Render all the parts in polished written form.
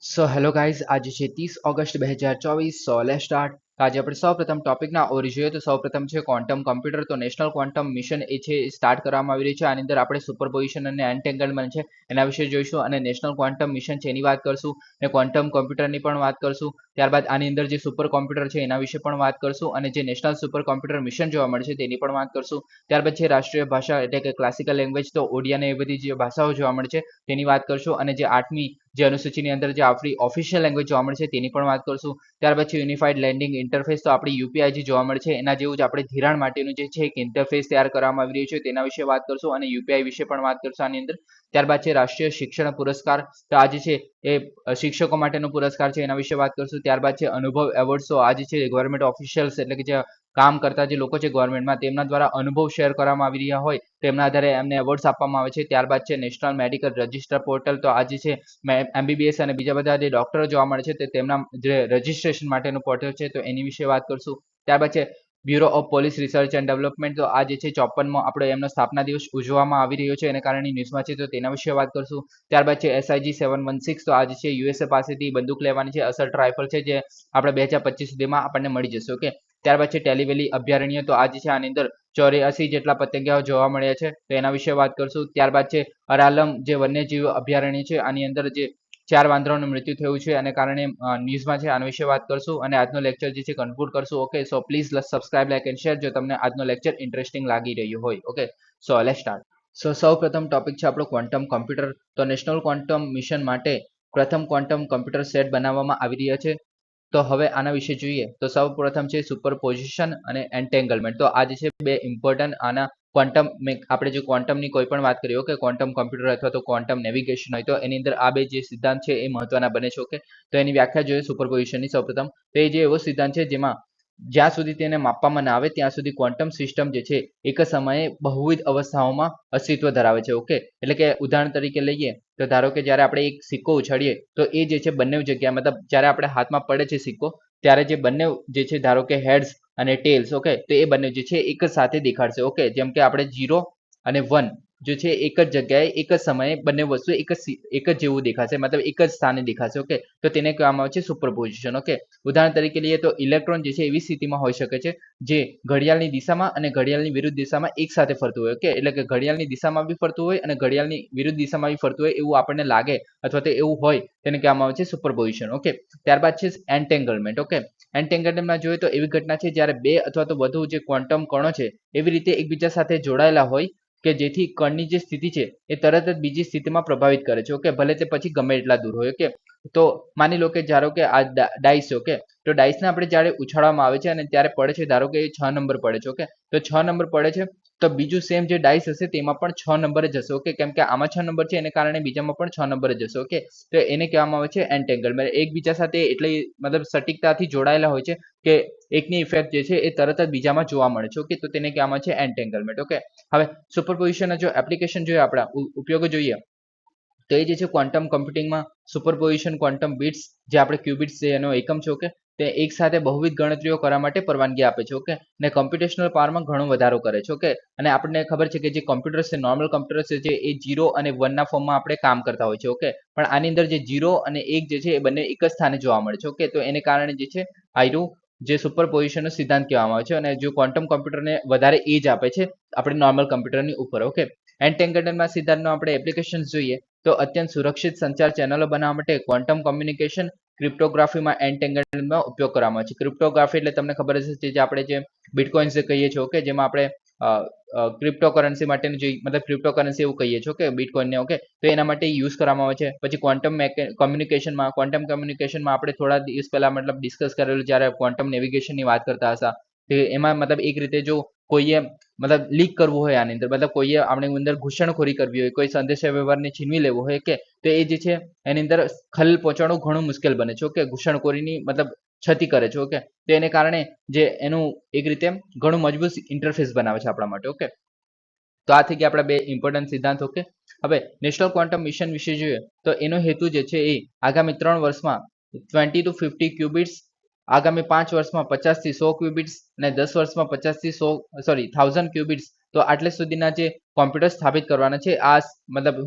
So hello guys, આજે છે 30 August 2024. So let's start. આજે આપણે સૌપ્રથમ ટોપિકના ઓર જોઈએ તો સૌપ્રથમ છે ક્વોન્ટમ કમ્પ્યુટર. તો નેશનલ ક્વોન્ટમ મિશન એ છે સ્ટાર્ટ કરવામાં આવી રહી છે. આની અંદર આપણે સુપરપોઝિશન અને એન્ટેંગલમેન્ટ છે એના વિશે જોઈશું અને નેશનલ ક્વોન્ટમ મિશન છે એની વાત કરશું અને ક્વોન્ટમ કમ્પ્યુટરની પણ વાત કરશું. ત્યારબાદ આની અંદર જે સુપર કોમ્પ્યુટર છે એના વિશે પણ વાત કરશું અને જે નેશનલ સુપર કોમ્પ્યુટર મિશન જોવા મળે છે તેની પણ વાત કરશું. ત્યારબાદ છે રાષ્ટ્રીય ભાષા એટલે કે ક્લાસિકલ લેંગ્વેજ, તો ઓડિયા ને એ બધી જે ભાષાઓ જોવા મળે છે તેની વાત કરશું અને જે 8મી જે અનુસૂચિની અંદર જે આપણી ઓફિશિયલ લેંગ્વેજ જોવા મળે છે તેની પણ વાત કરશું. ત્યાર પછી યુનિફાઈડ લેન્ડિંગ ઇન્ટરફેસ, તો આપણી યુપીઆઈ જે જોવા મળે છે એના જેવું જ આપણે ધિરાણ માટેનું જે છે એક ઇન્ટરફેસ તૈયાર કરવામાં આવી રહ્યું છે તેના વિશે વાત કરશું અને યુપીઆઈ વિશે પણ વાત કરશું આની અંદર. ત્યારબાદ છે રાષ્ટ્રીય શિક્ષણ પુરસ્કાર, તો આ જે છે એ શિક્ષકો માટેનો પુરસ્કાર છે એના વિશે વાત કરશું. ત્યારબાદ છે અનુભવ એવોર્ડ, તો આ જે છે ગવર્મેન્ટ ઓફિશિયલ્સ એટલે કે જે કામ કરતા જે લોકો છે ગવર્મેન્ટમાં તેમના દ્વારા અનુભવ શેર કરવામાં આવી રહ્યા હોય તેમના આધારે એમને એવોર્ડ્સ આપવામાં આવે છે. ત્યારબાદ છે નેશનલ મેડિકલ રજિસ્ટર પોર્ટલ, તો આ જે છે એમબીબીએસ અને બીજા બધા જે ડોક્ટરો જોવા મળે છે તે તેમના જે રજિસ્ટ્રેશન માટેનું પોર્ટલ છે તો એની વિશે વાત કરશું. ત્યારબાદ છે bureau of police research and development, તો આ જે છે 54મો આપણો એમનો સ્થાપના દિવસ ઉજવવામાં આવી રહ્યો છે એને કારણે ન્યૂઝમાં છે તો તેના વિશે વાત કરશું. ત્યારબાદ છે એસઆઈજી 716, તો આ જે છે યુએસએ પાસેથી બંદૂક લેવાની છે અસલ્ટ રાઇફલ છે જે આપણે 2025 સુધીમાં આપણને મળી જશે. ઓકે. ત્યારબાદ છે ટેલીવેલી અભયારણ્ય, તો આ જે છે આની અંદર 84 જેટલા પતંગિયાઓ જોવા મળ્યા છે તો એના વિશે વાત કરશું. ત્યારબાદ છે અરાલમ જે વન્યજીવ અભયારણ્ય છે આની અંદર જે 4 વાંદરાઓનું મૃત્યુ થયું છે અને કારણે ન્યૂઝમાં છે આના વિશે વાત કરશું અને આજનો લેક્ચર જે છે કન્ક્લુડ કરશું. Okay, so please subscribe, like and share જો તમને આજનો લેક્ચર ઇન્ટરેસ્ટિંગ લાગી રહ્યું હોય. Okay, so let's start. So સૌ પ્રથમ ટોપિક છે આપણો ક્વોન્ટમ કમ્પ્યુટર. તો નેશનલ ક્વોન્ટમ મિશન માટે પ્રથમ ક્વોન્ટમ કમ્પ્યુટર સેટ બનાવવામાં આવી રહ્યા છે. તો હવે આના વિશે જોઈએ તો સૌ પ્રથમ છે સુપરપોઝિશન અને એન્ટેંગલમેન્ટ. તો આ જે છે બે ઇમ્પોર્ટન્ટ આના ક્વોન્ટમ આપણે જે ક્વોન્ટમની કોઈ પણ વાત કરીએ કે ક્વોન્ટમ કમ્પ્યુટર અથવા તો ક્વોન્ટમ નેવિગેશન હોય તો એની અંદર આ બે જે સિદ્ધાંત છે એ મહત્વના બને છે. ઓકે, તો એની વ્યાખ્યા જોઈએ સુપરપોઝિશનની. સૌપ્રથમ તો એ જે એવો સિદ્ધાંત છે જેમાં જ્યાં સુધી તેને માપવામાં ના આવે ત્યાં સુધી ક્વોન્ટમ સિસ્ટમ જે છે એક સમયે બહુવિધ અવસ્થાઓમાં અસ્તિત્વ ધરાવે છે. ઓકે, એટલે કે ઉદાહરણ તરીકે લઈએ તો ધારો કે જ્યારે આપણે એક સિક્કો ઉછાળીએ તો એ જે છે બંને જગ્યા મતલબ જ્યારે આપણે હાથમાં પડે છે સિક્કો ત્યારે જે બંને જે છે ધારો કે હેડ્સ અને ટેલ્સ, ઓકે, તો એ બંને જે છે એક જ સાથે દેખાડશે. ઓકે, જેમ કે આપણે 0 અને 1 જે છે એક જ જગ્યાએ એક જ સમયે બંને વસ્તુ એક જ જેવું દેખાશે, મતલબ એક જ સ્થાને દેખાશે. ઓકે, તો તેને કહેવામાં આવે છે સુપરપોઝિશન. ઓકે, ઉદાહરણ તરીકે લઈએ તો ઇલેક્ટ્રોન જે છે એવી સ્થિતિમાં હોઈ શકે છે જે ઘડિયાળની દિશામાં અને ઘડિયાળની વિરુદ્ધ દિશામાં એક સાથે ફરતું હોય. ઓકે, એટલે કે ઘડિયાળની દિશામાં બી ફરતું હોય અને ઘડિયાળની વિરુદ્ધ દિશામાં બી ફરતું હોય એવું આપણને લાગે અથવા તો એવું હોય તેને કહેવામાં આવે છે સુપરપોઝિશન. ઓકે, ત્યારબાદ છે એન્ટેંગલમેન્ટ. ઓકે, એન્ટેંગલમેન્ટમાં જોઈએ તો એવી ઘટના છે જ્યારે બે અથવા તો વધુ જે ક્વોન્ટમ કણો છે એવી રીતે એકબીજા સાથે જોડાયેલા હોય કે જેથી કણની જે સ્થિતિ છે એ તરત જ બીજી સ્થિતિમાં પ્રભાવિત કરે છે. ઓકે, ભલે તે પછી ગમે એટલા દૂર હોય. ઓકે, તો માની લો કે ધારો કે આ ડાઇસ. ઓકે, તો ડાઇસને આપણે જ્યારે ઉછાળવામાં આવે છે અને ત્યારે પડે છે ધારો કે 6 નંબર પડે છે. ઓકે, તો 6 નંબર પડે છે તો બીજું સેમ જે ડાઇસ હશે તેમાં પણ 6 નંબર જ હશે. ઓકે, કેમ કે આમાં 6 નંબર છે એને કારણે બીજામાં પણ 6 નંબર જ હશે. ઓકે, તો એને કહેવામાં આવે છે એન્ટેંગલમેન્ટ. એકબીજા સાથે એટલે મતલબ સટીકતાથી જોડાયેલા હોય છે કે એકની ઇફેક્ટ જે છે એ તરત જ બીજામાં જોવા મળે છે. ઓકે, તો તેને કહેવામાં આવે છે એન્ટેંગલમેન્ટ. ઓકે, હવે સુપરપોઝિશનના જો એપ્લિકેશન જોઈએ આપણા ઉપયોગો જોઈએ તો એ જે છે ક્વોન્ટમ કમ્પ્યુટિંગમાં સુપરપોઝિશન ક્વોન્ટમ બિટ્સ જે આપણે ક્યુબિટ્સ છે એનો એકમ છે. ઓકે, તે એક સાથે બહુવિધ ગણતરીઓ કરવા માટે પરવાનગી આપે છે. ઓકે, અને કોમ્પ્યુટેશનલ પાવરમાં ઘણો વધારો કરે છે. ઓકે, અને આપણને ખબર છે કે જે કોમ્પ્યુટર્સ છે નોર્મલ કોમ્પ્યુટર્સ છે એ 0 અને 1 ના ફોર્મમાં આપણે કામ કરતા હોય છે. ઓકે, પણ આની અંદર જે 0 અને 1 જે છે એ બંને એક જ સ્થાને જોવા મળે છે. ઓકે, તો એને કારણે જે છે આયરું જે સુપરપોઝિશનનો સિદ્ધાંત કહેવામાં આવે છે અને જો ક્વોન્ટમ કોમ્પ્યુટરને વધારે એજ આપે છે આપણે નોર્મલ કોમ્પ્યુટરની ઉપર. ઓકે, એન્ટેંગલમેન્ટ સિદ્ધાંતનો આપણે એપ્લિકેશન્સ જોઈએ તો અત્યંત સુરક્ષિત સંચાર ચેનલો બનાવવા માટે ક્વોન્ટમ કોમ્યુનિકેશન ક્રિપ્ટોગ્રાફીમાં એન્ટેંગલમેન્ટનો ઉપયોગ કરવામાં આવે છે. ક્રિપ્ટોગ્રાફી એટલે તમને ખબર હશે જે આપણે જે બિટકોઇન્સ કહીએ છીએ. ઓકે, જેમાં આપણે ક્રિપ્ટોકરન્સી માટેનું જે મતલબ ક્રિપ્ટોકરન્સી એવું કહીએ છીએ. ઓકે, બિટકોઇનને. ઓકે, તો એના માટે યુઝ કરવામાં આવે છે. પછી ક્વોન્ટમ કોમ્યુનિકેશનમાં આપણે થોડા દિવસ પહેલા મતલબ ડિસ્કસ કરેલું જ્યારે ક્વોન્ટમ નેવિગેશનની વાત કરતા હતા તો એમાં મતલબ એક રીતે જો કોઈએ મતલબ લીક કરવું હોય આની અંદર મતલબ કોઈએ આપણી અંદર ઘૂસણખોરી કરવી હોય, કોઈ સંદેશા વ્યવહારને છીનવી લેવો હોય કે તો એ જે છે એની અંદર ખલેલ પહોંચાડવું ઘણું મુશ્કેલ બને છે. ઓકે, ઘૂસણખોરીની મતલબ ક્ષતિ કરે છે. ઓકે, તો એને કારણે જે એનું એક રીતે ઘણું મજબૂત ઇન્ટરફેસ બનાવે છે આપણા માટે. ઓકે, તો આ થઈ ગયા આપણા બે ઇમ્પોર્ટન્ટ સિદ્ધાંત. ઓકે, હવે નેશનલ ક્વોન્ટમ મિશન વિશે જોઈએ તો એનો હેતુ જે છે એ આગામી 3 વર્ષમાં 20 to 50 ક્યુબિટ્સ, આગામી 5 વર્ષમાં 50 થી 100 ક્યુબિટ્સ અને 10 વર્ષમાં 50 થી 100 1000 ક્યુબિટ્સ તો આટલે સુધીના જે કોમ્પ્યુટર સ્થાપિત કરવાના છે આ મતલબ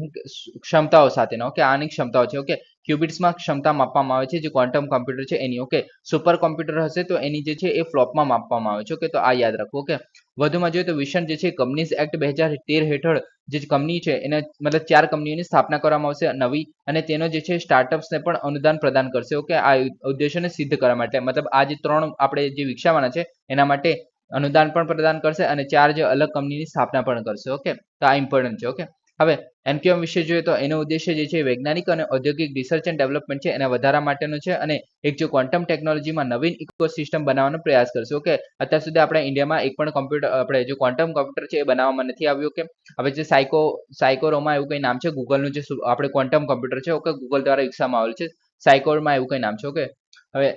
ક્ષમતાઓ સાથેના. ઓકે, આની ક્ષમતાઓ છે. ઓકે, ક્યુબિટ્સમાં ક્ષમતા માપવામાં આવે છે જે ક્વોન્ટમ કોમ્પ્યુટર છે એની. ઓકે, સુપર કોમ્પ્યુટર હશે તો એની જે છે એ ફ્લોપમાં માપવામાં આવે છે. ઓકે, તો આ યાદ રાખવું. ઓકે, વધુમાં જોઈએ તો વિશન જે છે કંપનીઝ એક્ટ 2013 હેઠળ જે કંપની છે એને મતલબ 4 કંપનીઓની સ્થાપના કરવામાં આવશે નવી, અને તેનો જે છે સ્ટાર્ટઅપ્સને પણ અનુદાન પ્રદાન કરશે. ઓકે, આ ઉદ્દેશોને સિદ્ધ કરવા માટે મતલબ આ જે 3 આપણે જે વિકસાવવાના છે એના માટે અનુદાન પણ પ્રદાન કરશે અને 4 જે અલગ કંપનીની સ્થાપના પણ કરશે. ઓકે, તો આ ઇમ્પોર્ટન્ટ છે. ઓકે, હવે એનક્યુએમ વિશે જોઈએ તો એનો ઉદ્દેશ્ય જે છે વૈજ્ઞાનિક અને ઔદ્યોગિક રિસર્ચ એન્ડ ડેવલપમેન્ટ છે એને વધારવા માટેનો છે, અને એક જે ક્વોન્ટમ ટેકનોલોજીમાં નવીન ઇકોસિસ્ટમ બનાવવાનો પ્રયાસ કરશે. ઓકે, અત્યાર સુધી આપણે ઇન્ડિયામાં એક પણ કોમ્પ્યુટર આપણે જે ક્વોન્ટમ કોમ્પ્યુટર છે એ બનાવવામાં નથી આવ્યું. ઓકે, હવે જે સાયકોરોમાં એવું કંઈ નામ છે ગૂગલનું જે આપણે ક્વોન્ટમ કોમ્પ્યુટર છે. ઓકે, ગૂગલ દ્વારા વિકસાવવામાં આવેલું છે. સાયકોરમાં એવું કંઈ નામ છે. ઓકે, હવે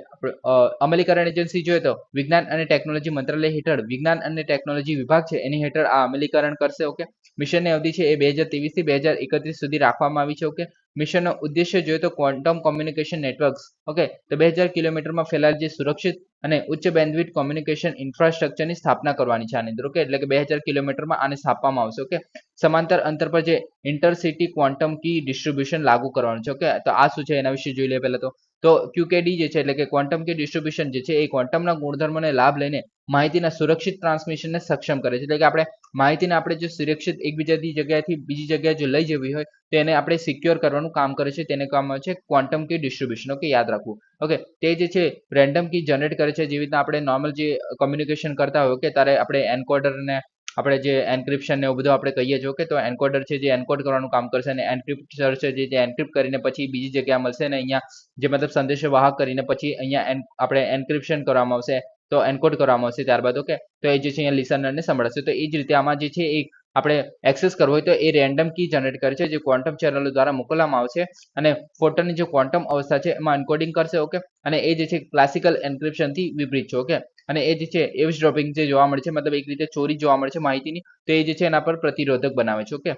અમલીકરણ એજન્સી જોઈએ તો વિજ્ઞાન અને ટેકનોલોજી મંત્રાલય હેઠળ વિજ્ઞાન અને ટેકનોલોજી વિભાગ છે એની હેઠળ આ અમલીકરણ કરશે. ઓકે, મિશનની અવધિ છે એ 2023 થી 2031 સુધી રાખવામાં આવી છે. ઓકે, મિશનનો ઉદ્દેશ્ય જોઈએ તો ક્વોન્ટમ કોમ્યુનિકેશન નેટવર્ક્સ. ઓકે, તો 2000 કિલોમીટરમાં ફેલાયેલ જે સુરક્ષિત અને ઉચ્ચ બેન્ડવિડ્થ કોમ્યુનિકેશન ઇન્ફ્રાસ્ટ્રક્ચરની સ્થાપના કરવાની છે આની અંદર. ઓકે, એટલે કે 2000 કિલોમીટરમાં આને સ્થાપવામાં આવશે. ઓકે, સમાંતર અંતર પર જે ઇન્ટરસિટી ક્વોન્ટમ કી ડિસ્ટ્રીબ્યુશન લાગુ કરવાનું છે. ઓકે, તો આ શું છે એના વિશે જોઈ લઈએ પહેલા તો QKD જે છે એટલે કે ક્વોન્ટમ કી ડિસ્ટ્રીબ્યુશન જે છે એ ક્વોન્ટમના ગુણધર્મોને લાભ લઈને માહિતીના સુરક્ષિત ટ્રાન્સમિશનને સક્ષમ કરે છે. એટલે કે આપણે માહિતીને આપણે જો સુરક્ષિત એકબીજાની જગ્યાએથી બીજી જગ્યાએ જો લઈ જવી હોય તો એને આપણે સિક્યોર કરવાનું કામ કરે છે, તેને કામ આવે છે ક્વોન્ટમ કી ડિસ્ટ્રીબ્યુશન. ઓકે, યાદ રાખવું. ઓકે, તે જે છે રેન્ડમ કી જનરેટ કરે છે, જેવી રીતના આપણે નોર્મલ જે કોમ્યુનિકેશન કરતા હોય. ઓકે, ત્યારે આપણે એન્કોડરને આપણે જે એન્ક્રિપ્શન ને એવું બધું આપણે કહીએ છીએ. ઓકે, તો એન્કોડર છે જે એન્કોડ કરવાનું કામ કરશે અને એન્ક્રિપ્ટર છે જે એન્ક્રિપ્ટ કરીને પછી બીજી જગ્યાએ મળશે અને અહીંયા જે મતલબ સંદેશો વાહક કરીને પછી અહીંયા આપણે એન્ક્રિપ્શન કરવામાં આવશે, તો એન્કોડ કરવામાં આવશે ત્યારબાદ. ઓકે, તો એ જે છે અહીંયા લિસનરને સંભળાશે. તો એ જ રીતે આમાં જે છે એ આપણે એક્સેસ કરવો હોય તો એ રેન્ડમ કી જનરેટ કરે છે જે ક્વોન્ટમ ચેનલો દ્વારા મોકલવામાં આવશે અને ફોટોની જે ક્વોન્ટમ અવસ્થા છે એમાં એન્કોડિંગ કરશે. ઓકે, અને એ જે છે ક્લાસિકલ એન્ક્રિપ્શનથી વિપરીત છે. ઓકે, અને એ જે છે એવ્સડ્રોપિંગ જે જોવા મળે છે મતલબ એક રીતે ચોરી જોવા મળે છે માહિતીની, તો એ જે છે એના પર પ્રતિરોધક બનાવે છે. ઓકે,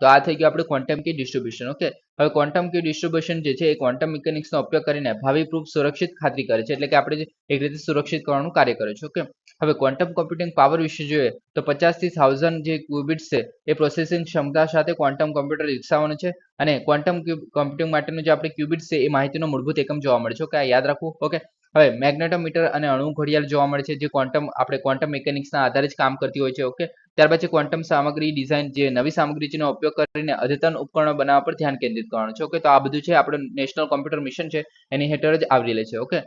તો આ થઈ ગયું આપણે ક્વોન્ટમ કી ડિસ્ટ્રીબ્યુશન. ઓકે, હવે ક્વોન્ટમ કી ડિસ્ટ્રીબ્યુશન જે છે એ ક્વોન્ટમ મિકેનિક્સનો ઉપયોગ કરીને ભાવિ પ્રૂફ સુરક્ષિત ખાતરી કરે છે, એટલે કે આપણે એક રીતે સુરક્ષિત કરવાનું કાર્ય કરે છે. ઓકે, હવે ક્વોન્ટમ કોમ્પ્યુટિંગ પાવર વિશે જોઈએ તો 50 થી 1000 જે ક્યુબિટ્સ છે એ પ્રોસેસિંગ ક્ષમતા સાથે ક્વોન્ટમ કોમ્પ્યુટર વિકસાવવાનું છે, અને ક્વોન્ટમ કોમ્પ્યુટિંગ માટેનું જે આપણે ક્યુબિટ્સ છે એ માહિતીનો મૂળભૂત એકમ જોવા મળે છે. ઓકે, આ યાદ રાખવું. ઓકે, હવે મેગ્નેટોમીટર અને અણુ ઘડિયાળ જોવા મળે છે જે ક્વોન્ટમ મિકેનિક્સના આધારે જ કામ કરતી હોય છે. ઓકે, ત્યારબાદ છે ક્વોન્ટમ સામગ્રી ડિઝાઇન, જે નવી સામગ્રીનો ઉપયોગ કરીને અદ્યતન ઉપકરણો બનાવવા પર ધ્યાન કેન્દ્રિત કરવાનું છે. ઓકે, તો આ બધું છે આપણું નેશનલ કોમ્પ્યુટર મિશન છે એની હેઠળ જ આવરી લે છે. ઓકે,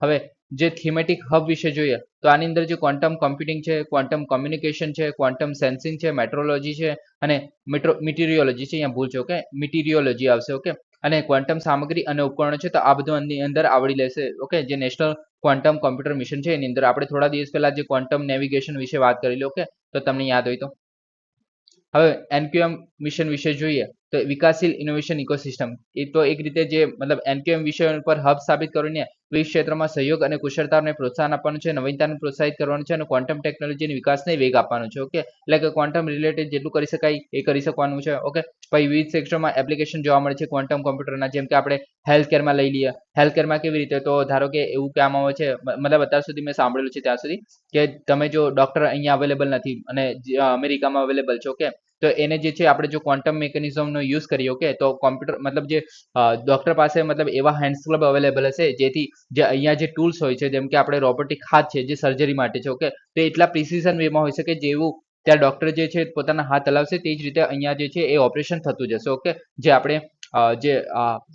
હવે જે થીમેટિક હબ વિશે જોઈએ તો આની અંદર જે ક્વોન્ટમ કોમ્પ્યુટિંગ છે, ક્વોન્ટમ કોમ્યુનિકેશન છે, ક્વોન્ટમ સેન્સિંગ છે, મેટ્રોલોજી છે અને મિટીરિયોલોજી છે, અહીંયા ભૂલ છે. ઓકે, મિટીરિયોલોજી આવશે. ઓકે, અને ક્વોન્ટમ સામગ્રી અને ઉપકરણો છે તો આ બધું આની અંદર આવડી લેશે. ઓકે, જે નેશનલ ક્વોન્ટમ કોમ્પ્યુટર મિશન છે એની અંદર આપણે થોડા દિવસ પહેલા જે ક્વોન્ટમ નેવિગેશન વિશે વાત કરેલી. ઓકે, તો તમને યાદ હોય તો. હવે એનક્યુએમ મિશન વિશે જોઈએ તો વિકાસશીલ ઇનોવેશન ઇકોસિસ્ટમ, એ તો એક રીતે જે મતલબ એનક્યુએમ વિષય પર હબ સાબિત કરીને વિવિધ ક્ષેત્રોમાં સહયોગ અને કુશળતાને પ્રોત્સાહન આપવાનું છે, નવીનતાને પ્રોત્સાહિત કરવાનું છે અને ક્વોન્ટમ ટેકનોલોજીના વિકાસને વેગ આપવાનો છે. ઓકે, એટલે કે ક્વોન્ટમ રિલેટેડ જેટલું કરી શકાય એ કરી શકવાનું છે. ઓકે, પછી વિવિધ સેક્ટરમાં એપ્લિકેશન જોવા મળે છે ક્વોન્ટમ કોમ્પ્યુટરના, જેમ કે આપણે હેલ્થ કેરમાં લઈ લઈએ. હેલ્થ કેરમાં કેવી રીતે, તો ધારો કે એવું કામ આવે છે, મતલબ અત્યાર સુધી મેં સાંભળેલું છે ત્યાં સુધી કે તમે જો ડોક્ટર અહીંયા અવેલેબલ નથી અને અમેરિકામાં અવેલેબલ છે. ઓકે, તો એને જે છે આપણે જો ક્વોન્ટમ મિકેનિઝમનો યુઝ કરીએ. ઓકે, તો કોમ્પ્યુટર મતલબ જે ડોક્ટર પાસે મતલબ એવા હેન્ડ્સ ક્લબ અવેલેબલ હશે જેથી જે અહીંયા જે ટૂલ્સ હોય છે જેમ કે આપણે રોબોટિક હાથ છે જે સર્જરી માટે છે. ઓકે, તો એટલા પ્રિસિઝન વેમાં હોય છે કે જેવું ત્યાં ડોક્ટર જે છે પોતાના હાથ હલાવશે તે જ રીતે અહીંયા જે છે એ ઓપરેશન થતું જશે. ઓકે, જે આપણે જે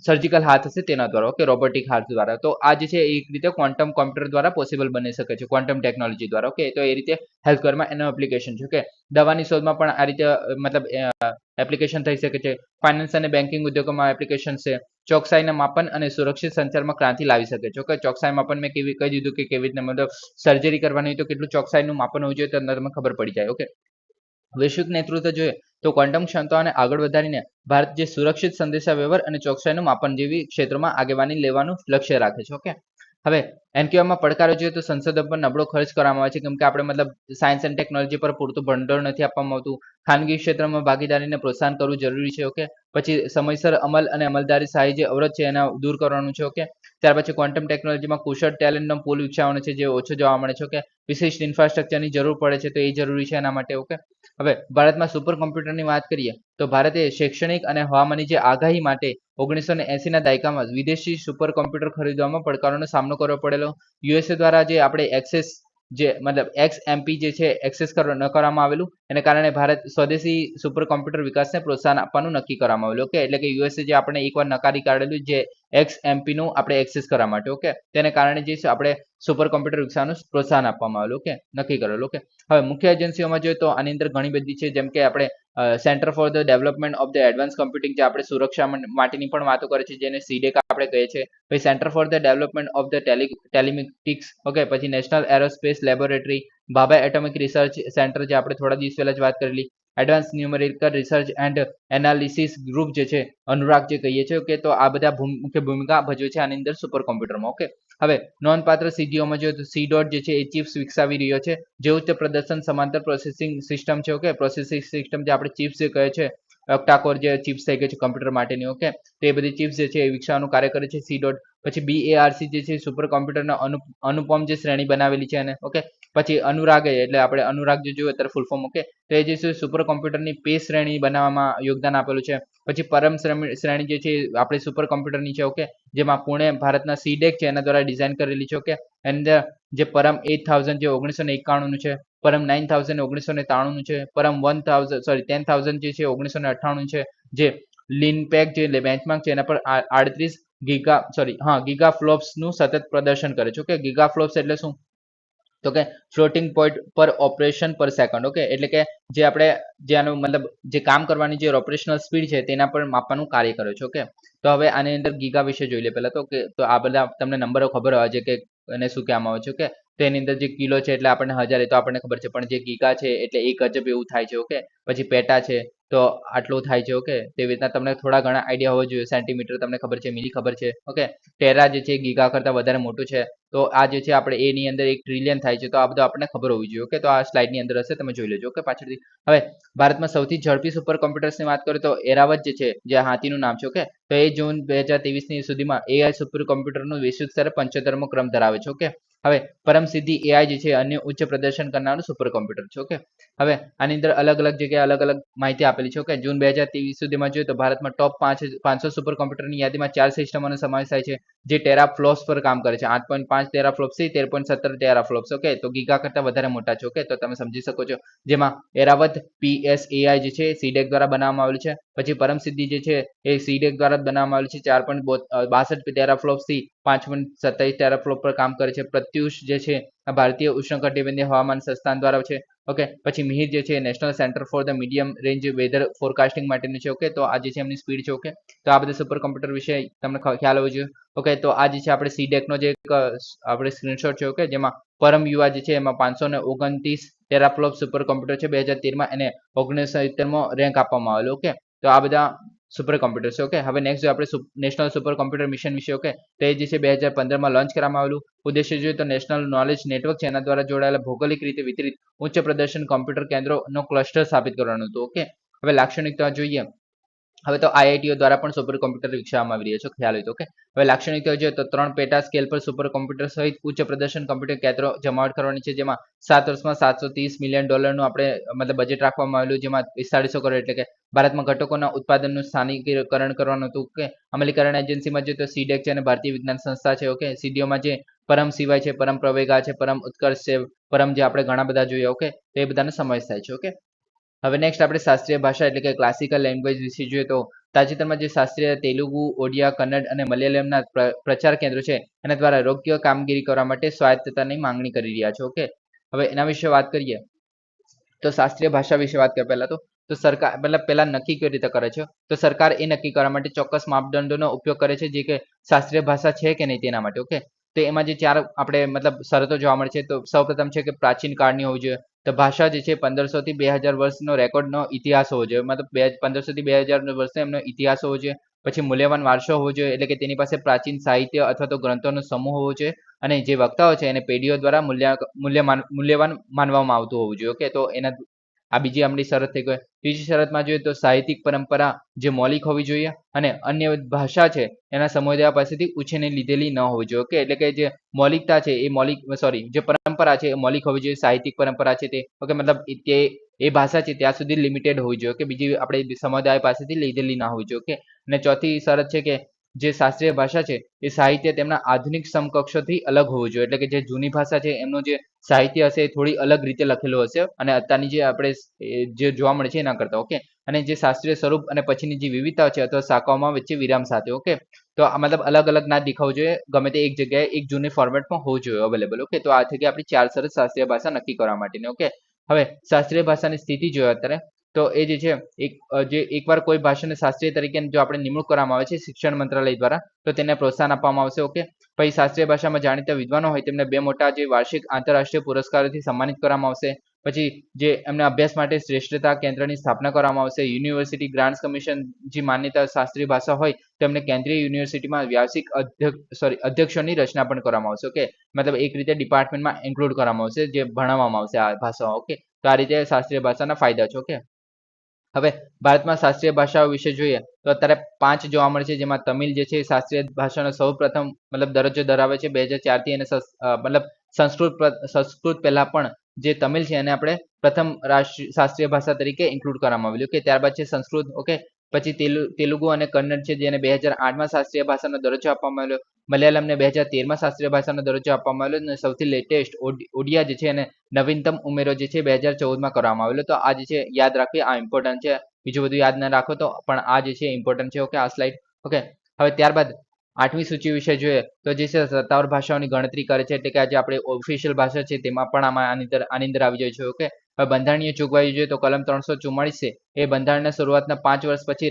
સર્જિકલ હાથ હશે તેના દ્વારા. ઓકે, રોબોટિક હાથ દ્વારા. તો આ જે છે એક રીતે ક્વોન્ટમ કોમ્પ્યુટર દ્વારા પોસિબલ બની શકે છે, ક્વોન્ટમ ટેકનોલોજી દ્વારા. ઓકે, તો એ રીતે હેલ્થકેરમાં એનો એપ્લિકેશન છે. ઓકે, દવાની શોધમાં પણ આ રીતે મતલબ એપ્લિકેશન થઈ શકે છે. ફાઇનાન્સ અને બેન્કિંગ ઉદ્યોગોમાં એપ્લિકેશન છે. ચોકસાઈના માપન અને સુરક્ષિત સંચારમાં ક્રાંતિ લાવી શકે છે. ઓકે, ચોકસાઈ માપન મેં કહી દીધું કે કેવી રીતે મતલબ સર્જરી કરવાની હોય તો કેટલું ચોકસાઈનું માપન હોવું જોઈએ તો તમને ખબર પડી જાય. ઓકે, વૈશ્વિક નેતૃત્વ જોઈએ તો ક્વોન્ટમ ક્ષમતાઓને આગળ વધારીને ભારત જે સુરક્ષિત સંદેશા વ્યવહાર અને ચોકસાઈનું માપન જેવી ક્ષેત્રોમાં આગેવાની લેવાનું લક્ષ્ય રાખે છે. ઓકે, હવે એનક્યુએમમાં પડકારો જોઈએ તો સંશોધન પર નબળો ખર્ચ કરવામાં આવે છે, કેમ કે આપણે મતલબ સાયન્સ એન્ડ ટેકનોલોજી પર પૂરતું ભંડોળ નથી આપવામાં આવતું. ખાનગી ક્ષેત્રમાં ભાગીદારીને પ્રોત્સાહન કરવું જરૂરી છે. ઓકે, પછી સમયસર અમલ અને અમલદારી સહાય જે અવરોધ છે એને દૂર કરવાનું છે. ઓકે, ત્યાર પછી ક્વોન્ટમ ટેકનોલોજીમાં કુશળ ટેલેન્ટનો પૂલ વિકસાવવાનો છે, જે ઓછો જોવા મળે છે. ઓકે, વિશિષ્ટ ઇન્ફ્રાસ્ટ્રક્ચરની જરૂર પડે છે, તો એ જરૂરી છે એના માટે. ઓકે, હવે ભારતમાં સુપર કોમ્પ્યુટરની વાત કરીએ તો ભારતે શૈક્ષણિક અને હવામાનની જે આગાહી માટે 1980 ના દાયકામાં વિદેશી સુપર કોમ્પ્યુટર ખરીદવામાં પડકારોનો સામનો કરવો પડેલો. યુએસએ દ્વારા જે આપણે એક્સેસ જે મતલબ XMP જે છે એક્સેસ ન કરવામાં આવેલું, એને કારણે ભારત સ્વદેશી સુપર કોમ્પ્યુટર વિકાસને પ્રોત્સાહન આપવાનું નક્કી કરવામાં આવેલું. ઓકે, એટલે કે યુએસએ જે આપણે એકવાર નકારી કાઢેલું જે XMP નું આપણે એક્સેસ કરવા માટે. ઓકે, તેને કારણે જે છે આપણે સુપર કોમ્પ્યુટર વિકસાવવાનું પ્રોત્સાહન આપવામાં આવેલું. ઓકે, નક્કી કરેલું. ઓકે, હવે મુખ્ય એજન્સીઓમાં જોઈએ તો આની અંદર ઘણી બધી છે, જેમ કે આપણે centre for the development of the advance computing, જે આપણે સુરક્ષા માટેની પણ વાતો કરે છે, જેને CDEC આપણે કહીએ છીએ. પછી centre for the development of the telematics. Okay, પછી national aerospace laboratory, Bhabha atomic research centre, જે આપણે થોડા દિવસ પહેલા જ વાત કરેલી. Advance numerical research and analysis group જે છે, અનુરાગ જે કહીએ છીએ. ઓકે, તો આ બધા મુખ્ય ભૂમિકા ભજવે છે આની અંદર સુપર કોમ્પ્યુટરમાં. ઓકે, હવે નોંધપાત્ર સિદ્ધિઓમાં જોઈએ તો સી ડોટ જે છે એ ચિપ્સ વિકસાવી રહ્યો છે, જે ઉચ્ચ પ્રદર્શન સમાંતર પ્રોસેસિંગ સિસ્ટમ છે. ઓકે, પ્રોસેસિંગ સિસ્ટમ જે આપણે ચિપ્સ જે કહે છે, ઓક્ટા-કોર જે ચિપ્સ થઈ ગઈ છે કમ્પ્યુટર માટેની. ઓકે, તો એ બધી ચિપ્સ જે છે એ વિકસાવવાનું કાર્ય કરે છે સી ડોટ. પછી BARC જે છે સુપર કોમ્પ્યુટરના અનુપમ જે શ્રેણી બનાવેલી છે એને. ઓકે, પછી અનુરાગ એટલે આપણે અનુરાગ જે જોયું અત્યારે ફૂલ ફોર્મ. ઓકે, તો એ જે છે સુપર કોમ્પ્યુટરની પે શ્રેણી બનાવવામાં યોગદાન આપેલું છે. પછી પરમ શ્રેણી જે છે આપણે સુપર કોમ્પ્યુટરની છે. ઓકે, જેમાં પુણે ભારતના CDEC છે એના દ્વારા ડિઝાઇન કરેલી છે. ઓકે, એન્ડ જે પરમ 8000 જે 1991 નું છે, પરમ 9000 1993 નું છે, પરમ 10,000 જે છે 1998 છે, જે લીનપેક જે બેન્ચમાર્ક છે એના પર 38 ગીગા ફ્લોપ્સ નું સતત પ્રદર્શન કરે છે. ઓકે, ગીગા ફ્લોપ્સ એટલે શું? તો કે ફ્લોટિંગ પોઈન્ટ પર ઓપરેશન પર સેકન્ડ. ઓકે, એટલે કે જે આપણે જેનું મતલબ જે કામ કરવાની જે ઓપરેશનલ સ્પીડ છે તેના પર માપવાનું કાર્ય કરે છે. ઓકે, તો હવે આની અંદર ગીગા વિશે જોઈ લે પહેલા તો આ બધા તમને નંબરો ખબર હોવા જોઈએ કે એને શું કહેવામાં આવે છે. ઓકે, તો એની અંદર જે કિલો છે એટલે આપણને 1000 એ તો આપણને ખબર છે, પણ જે ગીગા છે એટલે 1 અજબ એવું થાય છે. ઓકે, પછી પેટા છે તો આટલું થાય છે. ઓકે, તેવી રીતના તમને થોડા ઘણા આઈડિયા હોવો જોઈએ. સેન્ટીમીટર તમને ખબર છે, મિલી ખબર છે. ઓકે, ટેરા જે છે ગીગા કરતાં વધારે મોટું છે, તો આ જે છે આપણે એની અંદર 1 ટ્રિલિયન થાય છે, તો આ બધું આપણને ખબર હોવી જોઈએ. ઓકે, તો આ સ્લાઇડની અંદર હશે, તમે જોઈ લેજો. ઓકે, પાછળથી. હવે ભારતમાં સૌથી ઝડપી સુપર કોમ્પ્યુટર્સની વાત કરીએ તો એરાવત જે છે, જે હાથીનું નામ છે. ઓકે, તો એ જૂન 2023 સુધીમાં AI સુપર કોમ્પ્યુટરનું વૈશ્વિક સ્તરે 75મો ક્રમ ધરાવે છે. ઓકે, હવે પરમ સિદ્ધિ AI જે છે અન્ય ઉચ્ચ પ્રદર્શન કરનારું સુપર કોમ્પ્યુટર છે. ઓકે, હવે આની અંદર અલગ અલગ જગ્યાએ અલગ અલગ માહિતી આપેલી છે. ઓકે, જૂન 2023 સુધીમાં જોઈએ તો ભારતમાં ટોપ 500 સુપર કોમ્પ્યુટરની યાદીમાં 4 સિસ્ટમોનો સમાવેશ થાય છે, જે ટેરા ફ્લોપ્સ પર કામ કરે છે. 8.5 ટેરા ફ્લોપ્સ થી 13.17 ટેરા ફ્લોપ્સ. ઓકે, તો ગીગા કરતાં વધારે મોટા છે. ઓકે, તો તમે સમજી શકો છો. જેમાં એરાવત PSAI જે છે CDEC દ્વારા બનાવવામાં આવેલું છે. પછી પરમ સિદ્ધિ જે છે એ CDEC દ્વારા બનાવવામાં આવેલું છે. 4.62 ટેરા ફ્લોપ્સ થી 5.27 ટેરા ફ્લોપ પર કામ કરે છે. પ્રત્યુષ જે છે આ ભારતીય ઉષ્ણકટિબંધીય હવામાન સંસ્થાન દ્વારા છે. ઓકે, પછી મિહિર જે છે national centre for the medium range weather forecasting માટેનું છે. ઓકે, તો આ જે છે એમની સ્પીડ છે. ઓકે, તો આ બધા સુપર કોમ્પ્યુટર વિશે તમને ખ્યાલ હોવો જોઈએ. ઓકે, તો આ જે છે આપણે CDEC નો જે એક આપણે સ્ક્રીનશોટ છે. ઓકે, જેમાં પરમ યુવા જે છે એમાં 529 ટેરાફ્લોપ સુપર કોમ્પ્યુટર છે 2013માં, એને 1970મો રેન્ક આપવામાં આવેલો. ઓકે, તો આ બધા સુપર કોમ્પ્યુટર છે. ઓકે, હવે નેક્સ્ટ આપણે નેશનલ સુપર કોમ્પ્યુટર મિશન વિશે. ઓકે, તો એ જે છે 2015માં લોન્ચ કરવામાં આવેલું. ઉદ્દેશ્ય જોઈએ તો નેશનલ નોલેજ નેટવર્ક છે એના દ્વારા જોડાયેલા ભૌગોલિક રીતે વિતરિત ઉચ્ચ પ્રદર્શન કોમ્પ્યુટર કેન્દ્રોનો ક્લસ્ટર સ્થાપિત કરવાનું હતું. ઓકે, હવે લાક્ષણિકતા જોઈએ. હવે તો IITઓ દ્વારા પણ સુપર કોમ્પ્યુટર વિકસાવવામાં આવી રહ્યા છે, ખ્યાલ હોય તો. ઓકે, હવે લાક્ષણિકતાઓ જોઈએ તો 3 પેટા સ્કેલ પર સુપર કોમ્પ્યુટર સહિત ઉચ્ચ પ્રદર્શન કોમ્પ્યુટર કેન્દ્રો જમાવટ કરવાની છે, જેમાં 7 વર્ષમાં $730 મિલિયન નું આપણે મતલબ બજેટ રાખવામાં આવેલું, જેમાં 4500 કરોડ એટલે કે ભારતમાં ઘટકોના ઉત્પાદનનું સ્થાનિકીકરણ કરવાનું હતું. ઓકે, અમલીકરણ એજન્સીમાં જોઈએ તો CDEC છે અને ભારતીય વિજ્ઞાન સંસ્થા છે. ઓકે, CDOમાં જે પરમ સિવાય છે, પરમ પ્રવેગા છે, પરમ ઉત્કર્ષ છે, પરમ જે આપણે ઘણા બધા જોઈએ. ઓકે, તો એ બધાનો સમાવેશ થાય છે. ઓકે, હવે નેક્સ્ટ આપણે શાસ્ત્રીય ભાષા એટલે કે ક્લાસિકલ લેંગ્વેજ વિશે જોઈએ તો તાજેતરમાં જે શાસ્ત્રીય તેલુગુ, ઓડિયા, કન્નડ અને મલયાલમના પ્રચાર કેન્દ્રો છે એના દ્વારા યોગ્ય કામગીરી કરવા માટે સ્વાયત્તતાની માંગણી કરી રહ્યા છે. ઓકે, હવે એના વિશે વાત કરીએ તો શાસ્ત્રીય ભાષા વિશે વાત કરીએ તો સરકાર મતલબ પહેલા નક્કી કેવી રીતે કરે છે, તો સરકાર એ નક્કી કરવા માટે ચોક્કસ માપદંડોનો ઉપયોગ કરે છે, જે કે શાસ્ત્રીય ભાષા છે કે નહીં તેના માટે. ઓકે, તો એમાં જે 4 આપણે મતલબ શરતો જોવા મળે છે. તો સૌપ્રથમ છે કે પ્રાચીન કાળની હોવી જોઈએ. તો ભાષા જે છે 1500 થી 2000 વર્ષનો રેકોર્ડનો ઇતિહાસ હોવો જોઈએ, મતલબ 1500 થી 2000 વર્ષનો એમનો ઇતિહાસ હોવો જોઈએ. પછી મૂલ્યવાન વારસો હોવો જોઈએ, એટલે કે તેની પાસે પ્રાચીન સાહિત્ય અથવા તો ગ્રંથોનો સમૂહ હોવો જોઈએ, અને જે વક્તાઓ છે એને પેઢીઓ દ્વારા મૂલ્યવાન માનવામાં આવતું હોવું જોઈએ. ઓકે, તો એના આ બીજી આપણી શરત થઈ ગઈ. ત્રીજી શરતમાં જોઈએ તો સાહિત્યિક પરંપરા જે મૌલિક હોવી જોઈએ અને અન્ય ભાષા છે એના સમુદાય પાસેથી ઉછેરની લીધેલી ન હોવી જોઈએ. ઓકે, એટલે કે જે મૌલિકતા છે એ જે પરંપરા છે એ મૌલિક હોવી જોઈએ. સાહિત્યિક પરંપરા છે તે ઓકે, મતલબ એ ભાષા છે ત્યાં સુધી લિમિટેડ હોવી જોઈએ કે બીજી આપણે સમુદાય પાસેથી લીધેલી ના હોવી જોઈએ. ઓકે, અને ચોથી શરત છે કે જે શાસ્ત્રીય ભાષા છે એ સાહિત્ય તેમના આધુનિક સમકક્ષોથી અલગ હોવું જોઈએ. એટલે કે જે જૂની ભાષા છે એમનું જે સાહિત્ય હશે એ થોડી અલગ રીતે લખેલું હશે અને અત્યારની જે આપણે જે જોવા મળે છે એના કરતા. ઓકે, અને જે શાસ્ત્રીય સ્વરૂપ અને પછીની જે વિવિધતા છે અથવા શાખાઓમાં વચ્ચે વિરામ સાથે. ઓકે, તો આ મતલબ અલગ અલગ ના દેખાવું જોઈએ, ગમે તે એક જગ્યાએ એક જૂની ફોર્મેટમાં હોવું જોઈએ અવેલેબલ. ઓકે, તો આ થઈ ગઈ આપણી 4 શરત શાસ્ત્રીય ભાષા નક્કી કરવા માટેની. ઓકે, હવે શાસ્ત્રીય ભાષાની સ્થિતિ જોઈએ અત્યારે તો એ જે છે જે એકવાર કોઈ ભાષાને શાસ્ત્રીય તરીકે જો આપણે નિમણૂક કરવામાં આવે છે શિક્ષણ મંત્રાલય દ્વારા તો તેને પ્રોત્સાહન આપવામાં આવશે. ઓકે, પછી શાસ્ત્રીય ભાષામાં જાણીતા વિદ્વાનો હોય તેમને 2 મોટા જે વાર્ષિક આંતરરાષ્ટ્રીય પુરસ્કારોથી સન્માનિત કરવામાં આવશે. પછી જે એમના અભ્યાસ માટે શ્રેષ્ઠતા કેન્દ્રની સ્થાપના કરવામાં આવશે. યુનિવર્સિટી ગ્રાન્ટ્સ કમિશન જે માન્યતા શાસ્ત્રીય ભાષા હોય તેમને કેન્દ્રીય યુનિવર્સિટીમાં વ્યાવસાયિક અધ્યક્ષોની રચના પણ કરવામાં આવશે. ઓકે, મતલબ એક રીતે ડિપાર્ટમેન્ટમાં ઇન્ક્લુડ કરવામાં આવશે જે ભણાવવામાં આવશે આ ભાષાઓ. ઓકે, તો આ રીતે શાસ્ત્રીય ભાષાના ફાયદા છે. ઓકે, હવે ભારતમાં શાસ્ત્રીય ભાષાઓ વિશે જોઈએ તો અત્યારે 5 જોવા મળે છે, જેમાં તમિલ જે છે શાસ્ત્રીય ભાષાનો સૌ પ્રથમ મતલબ દરજ્જો ધરાવે છે 2004 થી, અને મતલબ સંસ્કૃત પહેલા પણ જે તમિલ છે એને આપણે પ્રથમ શાસ્ત્રીય ભાષા તરીકે ઇન્ક્લુડ કરવામાં આવેલું. કે ત્યારબાદ છે સંસ્કૃત. ઓકે, પછી તેલુગુ અને કન્નડ છે જેને 2008માં શાસ્ત્રીય ભાષાનો દરજ્જો આપવામાં આવ્યો. મલયાલમને 2013માં શાસ્ત્રીય ભાષાનો દરજ્જો આપવામાં આવેલો અને સૌથી લેટેસ્ટ ઓડિયા જે છે એને નવીનતમ ઉમેરો જે છે 2014માં કરવામાં આવેલો. તો આ જે છે યાદ રાખવી, આ ઇમ્પોર્ટન્ટ છે. બીજું બધું યાદ ના રાખો તો પણ આ જે છે ઇમ્પોર્ટન્ટ છે. ઓકે, આ સ્લાઇડ. ઓકે, હવે ત્યારબાદ 8મી સૂચિ વિશે જોઈએ તો જે છે સત્તાવાર ભાષાઓની ગણતરી કરે છે, એટલે કે આજે આપણે ઓફિશિયલ ભાષા છે તેમાં પણ આમાં આની અંદર આવી જાય છે. ઓકે, હવે બંધારણીય જોગવાઈ જોઈએ તો કલમ 344 છે એ બંધારણના શરૂઆતના 5 વર્ષ પછી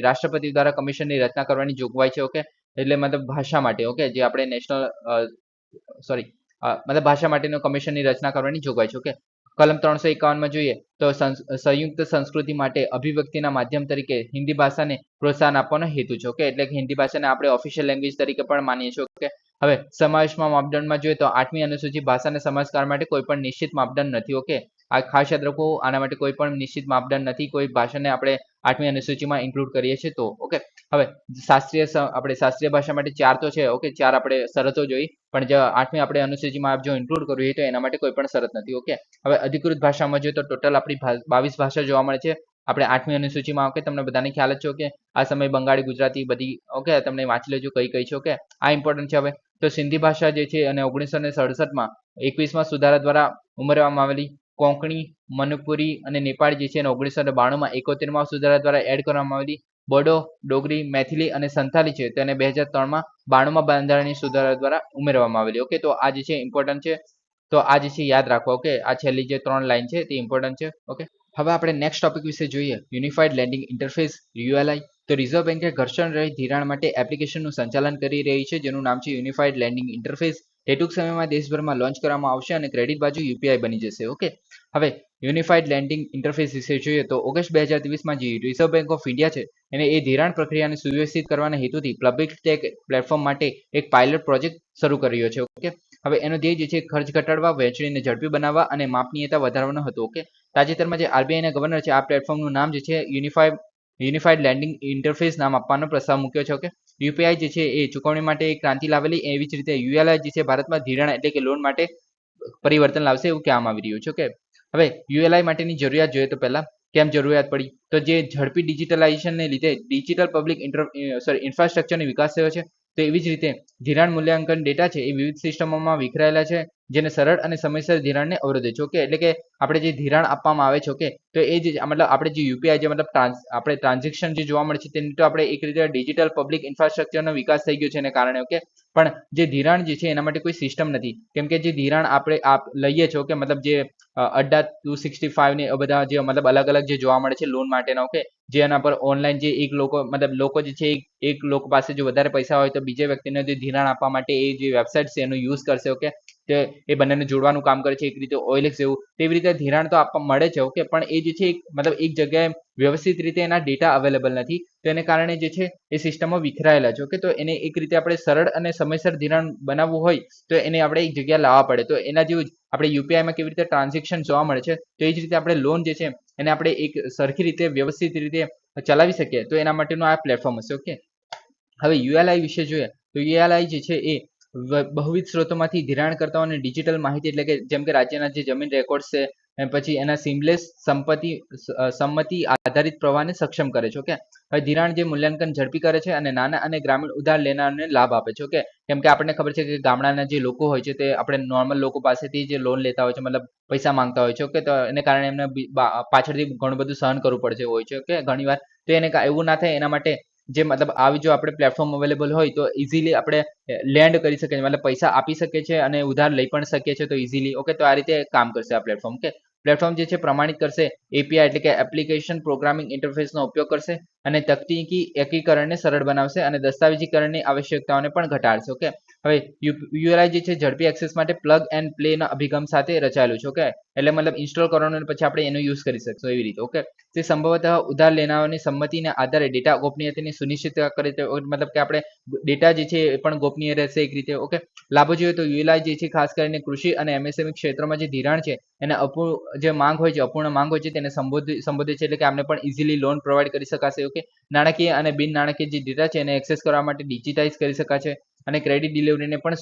રાષ્ટ્રપતિ દ્વારા કમિશનની રચના કરવાની જોગવાઈ છે. ઓકે, એટલે મતલબ ભાષા માટે. ઓકે, જે આપણે મતલબ ભાષા માટેનું કમિશનની રચના કરવાની જોગવાઈ છે. ઓકે, કલમ 351માં જોઈએ તો સંયુક્ત સંસ્કૃતિ માટે અભિવ્યક્તિના માધ્યમ તરીકે હિન્દી ભાષાને પ્રોત્સાહન આપવાનો હેતુ છે. ઓકે, એટલે કે હિન્દી ભાષાને આપણે ઓફિશિયલ લેંગ્વેજ તરીકે પણ માનીએ છીએ. ઓકે, હવે સમાવેશમાં માપદંડમાં જોઈએ તો 8મી અનુસૂચિ ભાષાના સમાજકાર માટે કોઈ પણ નિશ્ચિત માપદંડ નથી. ઓકે, આ ખાસ યાદ રાખો, આના માટે કોઈ પણ નિશ્ચિત માપદંડ નથી. કોઈ ભાષાને આપણે 8મી અનુસૂચિમાં ઇન્ક્લુડ કરીએ છીએ તો. ઓકે, હવે શાસ્ત્રીય ભાષા માટે 4 તો છે. ઓકે, 4 આપણે શરતો જોઈ, પણ જો 8મી આપણે અનુસૂચિમાં જો ઇન્ક્લુડ કરવી હોય તો એના માટે કોઈ પણ શરત નથી. ઓકે, હવે અધિકૃત ભાષામાં જોઈએ તો ટોટલ આપણી 22 ભાષા જોવા મળે છે આપણે 8મી અનુસૂચિમાં. ઓકે, તમને બધાને ખ્યાલ જ છે. ઓકે, આ સમય બંગાળી, ગુજરાતી બધી. ઓકે, તમને વાંચી લેજો કઈ કઈ છે. ઓકે, આ ઇમ્પોર્ટન્ટ છે. હવે તો સિંધી ભાષા જે છે અને 1967માં 21માં સુધારા દ્વારા ઉમેરવામાં આવેલી. કોંકણી, મણિપુરી અને નેપાળી જે છે 1992માં 71માં સુધારા દ્વારા એડ કરવામાં આવેલી. બોડો, ડોગરી, મેથિલી અને સંથાલી છે તેને 2003માં 92માં બંધારણીય સુધારા દ્વારા ઉમેરવામાં આવેલી. ઓકે, તો આ જે છે ઇમ્પોર્ટન્ટ છે. તો આ જે છે યાદ રાખો. ઓકે, આ છેલ્લી જે 3 લાઈન છે તે ઇમ્પોર્ટન્ટ છે. ઓકે, હવે આપણે નેક્સ્ટ ટોપિક વિશે જોઈએ, યુનિફાઈડ લેન્ડિંગ ઇન્ટરફેસ યુએલઆઈ. તો રિઝર્વ બેન્કે ઘર્ષણ રહિત ધિરાણ માટે એપ્લિકેશનનું સંચાલન કરી રહી છે જેનું નામ છે યુનિફાઈડ લેન્ડિંગ ઇન્ટરફેસ. તે ટૂંક સમયમાં દેશભરમાં લોન્ચ કરવામાં આવશે અને ક્રેડિટ બાજુ યુપીઆઈ બની જશે. ઓકે, હવે યુનિફાઈડ લેન્ડિંગ ઇન્ટરફેસ વિશે જોઈએ તો ઓગસ્ટ 2023માં જે રિઝર્વ બેન્ક ઓફ ઇન્ડિયા છે એને એ ધિરાણ પ્રક્રિયાને સુવ્યવસ્થિત કરવાના હેતુથી પબ્લિક ટેક પ્લેટફોર્મ માટે એક પાયલટ પ્રોજેક્ટ શરૂ કર્યો છે. ઓકે, હવે એનો ધ્યેય જે છે ખર્ચ ઘટાડવા, વહેંચણીને ઝડપી બનાવવા અને માપનીયતા વધારવાનો હતો. ઓકે, તાજેતરમાં જે આરબીઆઈના ગવર્નર છે આ પ્લેટફોર્મનું નામ જે છે યુનિફાઈડ લેન્ડિંગ ઇન્ટરફેસ નામ આપવાનો પ્રસ્તાવ મૂક્યો છે. ઓકે, યુપીઆઈ જે છે એ ચૂકવણી માટે એક ક્રાંતિ લાવેલી, એવી જ રીતે યુએલઆઈ જે છે ભારતમાં ધિરાણ એટલે કે લોન માટે પરિવર્તન લાવશે એવું કહેવામાં આવી રહ્યું છે. ઓકે, હવે યુએલઆઈ માટેની જરૂરિયાત જોઈએ તો પહેલા કેમ જરૂરિયાત પડી તો જે ઝડપી ડિજિટલાઇઝેશનને લીધે ડિજિટલ પબ્લિક ઇન્ફ્રાસ્ટ્રક્ચરનો વિકાસ થયો છે. તો એવી જ રીતે ધિરાણ મૂલ્યાંકન ડેટા છે એ વિવિધ સિસ્ટમોમાં વિખરાયેલા છે જેને સરળ અને સમયસર ધિરાણને અવરોધે છે. ઓકે, એટલે કે આપણે જે ધિરાણ આપવામાં આવે છે. ઓકે, તો એ જે મતલબ આપણે જે યુપીઆઈ જે મતલબ આપણે ટ્રાન્ઝેક્શન જે જોવા મળે છે તેની તો આપણે એક રીતે ડિજિટલ પબ્લિક ઇન્ફ્રાસ્ટ્રક્ચરનો વિકાસ થઈ ગયો છે એને કારણે. ઓકે, પણ જે ધિરાણ જે છે એના માટે કોઈ સિસ્ટમ નથી, કેમ કે જે ધિરાણ આપણે લઈએ છીએ. ઓકે, મતલબ જે અડ્ડા 265 ને બધા જે મતલબ અલગ અલગ જે જોવા મળે છે લોન માટેના. ઓકે, જે એના પર ઓનલાઈન જે એક લોકો જે છે એક લોકો પાસે જો વધારે પૈસા હોય તો બીજા વ્યક્તિને જે ધિરાણ આપવા માટે એ જે વેબસાઇટ છે એનો યુઝ કરશે. ઓકે, તે એ બંનેને જોડવાનું કામ કરે છે, એક રીતે OLX જેવું તેવી રીતે ધિરાણ તો આપવા મળે છે, ઓકે, પણ એ જે છે મતલબ એક જગ્યાએ વ્યવસ્થિત રીતે એના ડેટા અવેલેબલ નથી, તો એને કારણે જે છે એ સિસ્ટમો વિખરાયેલા છે, ઓકે, તો એને એક રીતે આપણે સરળ અને સમયસર ધિરાણ બનાવવું હોય તો એને આપણે એક જગ્યાએ લાવવા પડે, તો એના જેવું જ આપણે યુપીઆઈમાં કેવી રીતે ટ્રાન્ઝેક્શન જોવા મળે છે, તો એ જ રીતે આપણે લોન જે છે એને આપણે એક સરખી રીતે વ્યવસ્થિત રીતે ચલાવી શકીએ તો એના માટેનું આ પ્લેટફોર્મ હશે, ઓકે. હવે યુએલઆઈ વિશે જોઈએ તો યુએલઆઈ જે છે એ બહુવિધ સ્ત્રોતોમાંથી ધિરાણકર્તાઓને ડિજિટલ માહિતી એટલે કે જેમ કે રાજ્યના જે જમીન રેકોર્ડ છે અને પછી એના સિમલેસ સંમતિ આધારિત પ્રવાહને સક્ષમ કરે છે, ઓકે. હવે ધિરાણ જે મૂલ્યાંકન ઝડપી કરે છે અને નાના અને ગ્રામીણ ઉધાર લેનારને લાભ આપે છે, ઓકે. કેમ કે આપણને ખબર છે કે ગામડાના જે લોકો હોય છે તે આપણે નોર્મલ લોકો પાસેથી જે લોન લેતા હોય છે, મતલબ પૈસા માંગતા હોય છે, ઓકે, તો એને કારણે એમને પાછળથી ઘણું બધું સહન કરવું પડશે હોય છે, ઓકે, ઘણીવાર. તો એને એવું ના થાય એના માટે જે મતલબ આવી જો આપણે પ્લેટફોર્મ અવેલેબલ હોય તો ઇઝીલી આપણે લેન્ડ કરી શકીએ, મતલબ પૈસા આપી શકીએ છીએ અને ઉધાર લઈ પણ શકીએ છીએ તો ઇઝીલી, ઓકે. તો આ રીતે કામ કરશે આ પ્લેટફોર્મ, ઓકે. પ્લેટફોર્મ જે છે પ્રમાણિત કરશે એપીઆઈ એટલે કે એપ્લિકેશન પ્રોગ્રામિંગ ઇન્ટરફેસનો ઉપયોગ કરશે અને તકનીકી એકીકરણને સરળ બનાવશે અને દસ્તાવેજીકરણની આવશ્યકતાઓને પણ ઘટાડશે, ઓકે. હવે યુઆરઆઈ જે છે ઝડપી એક્સેસ માટે પ્લગ એન્ડ પ્લે ના અભિગમ સાથે રચાયેલું છે, ઓકે. એટલે મતલબ ઇન્સ્ટોલ કરવાનો અને પછી આપણે એનો યુઝ કરી શકશું એવી રીતે, ઓકે. તે સંભવતઃ ઉધાર લેનારની સંમતિને આધારે ડેટા ગોપનીયતાની સુનિશ્ચિતતા કરે છે, મતલબ કે આપણે ડેટા જે છે એ પણ ગોપનીય રહેશે એક રીતે, ઓકે. લાભો જોઈએ તો યુએલઆઈ જે છે ખાસ કરીને કૃષિ અને એમએસએમઈ ક્ષેત્રોમાં જે ધિરાણ છે એને જે માંગ હોય છે, અપૂર્ણ માંગ હોય છે તેને સંબોધિત છે, એટલે કે આપણે પણ ઇઝીલી લોન પ્રોવાઈડ કરી શકાશે, ઓકે. નાણાકીય અને બિન નાણાકીય જે ડેટા છે એને એક્સેસ કરવા માટે ડિજિટાઇઝ કરી શકાશે અને ક્રેડિટ ડિલિવરીને પણ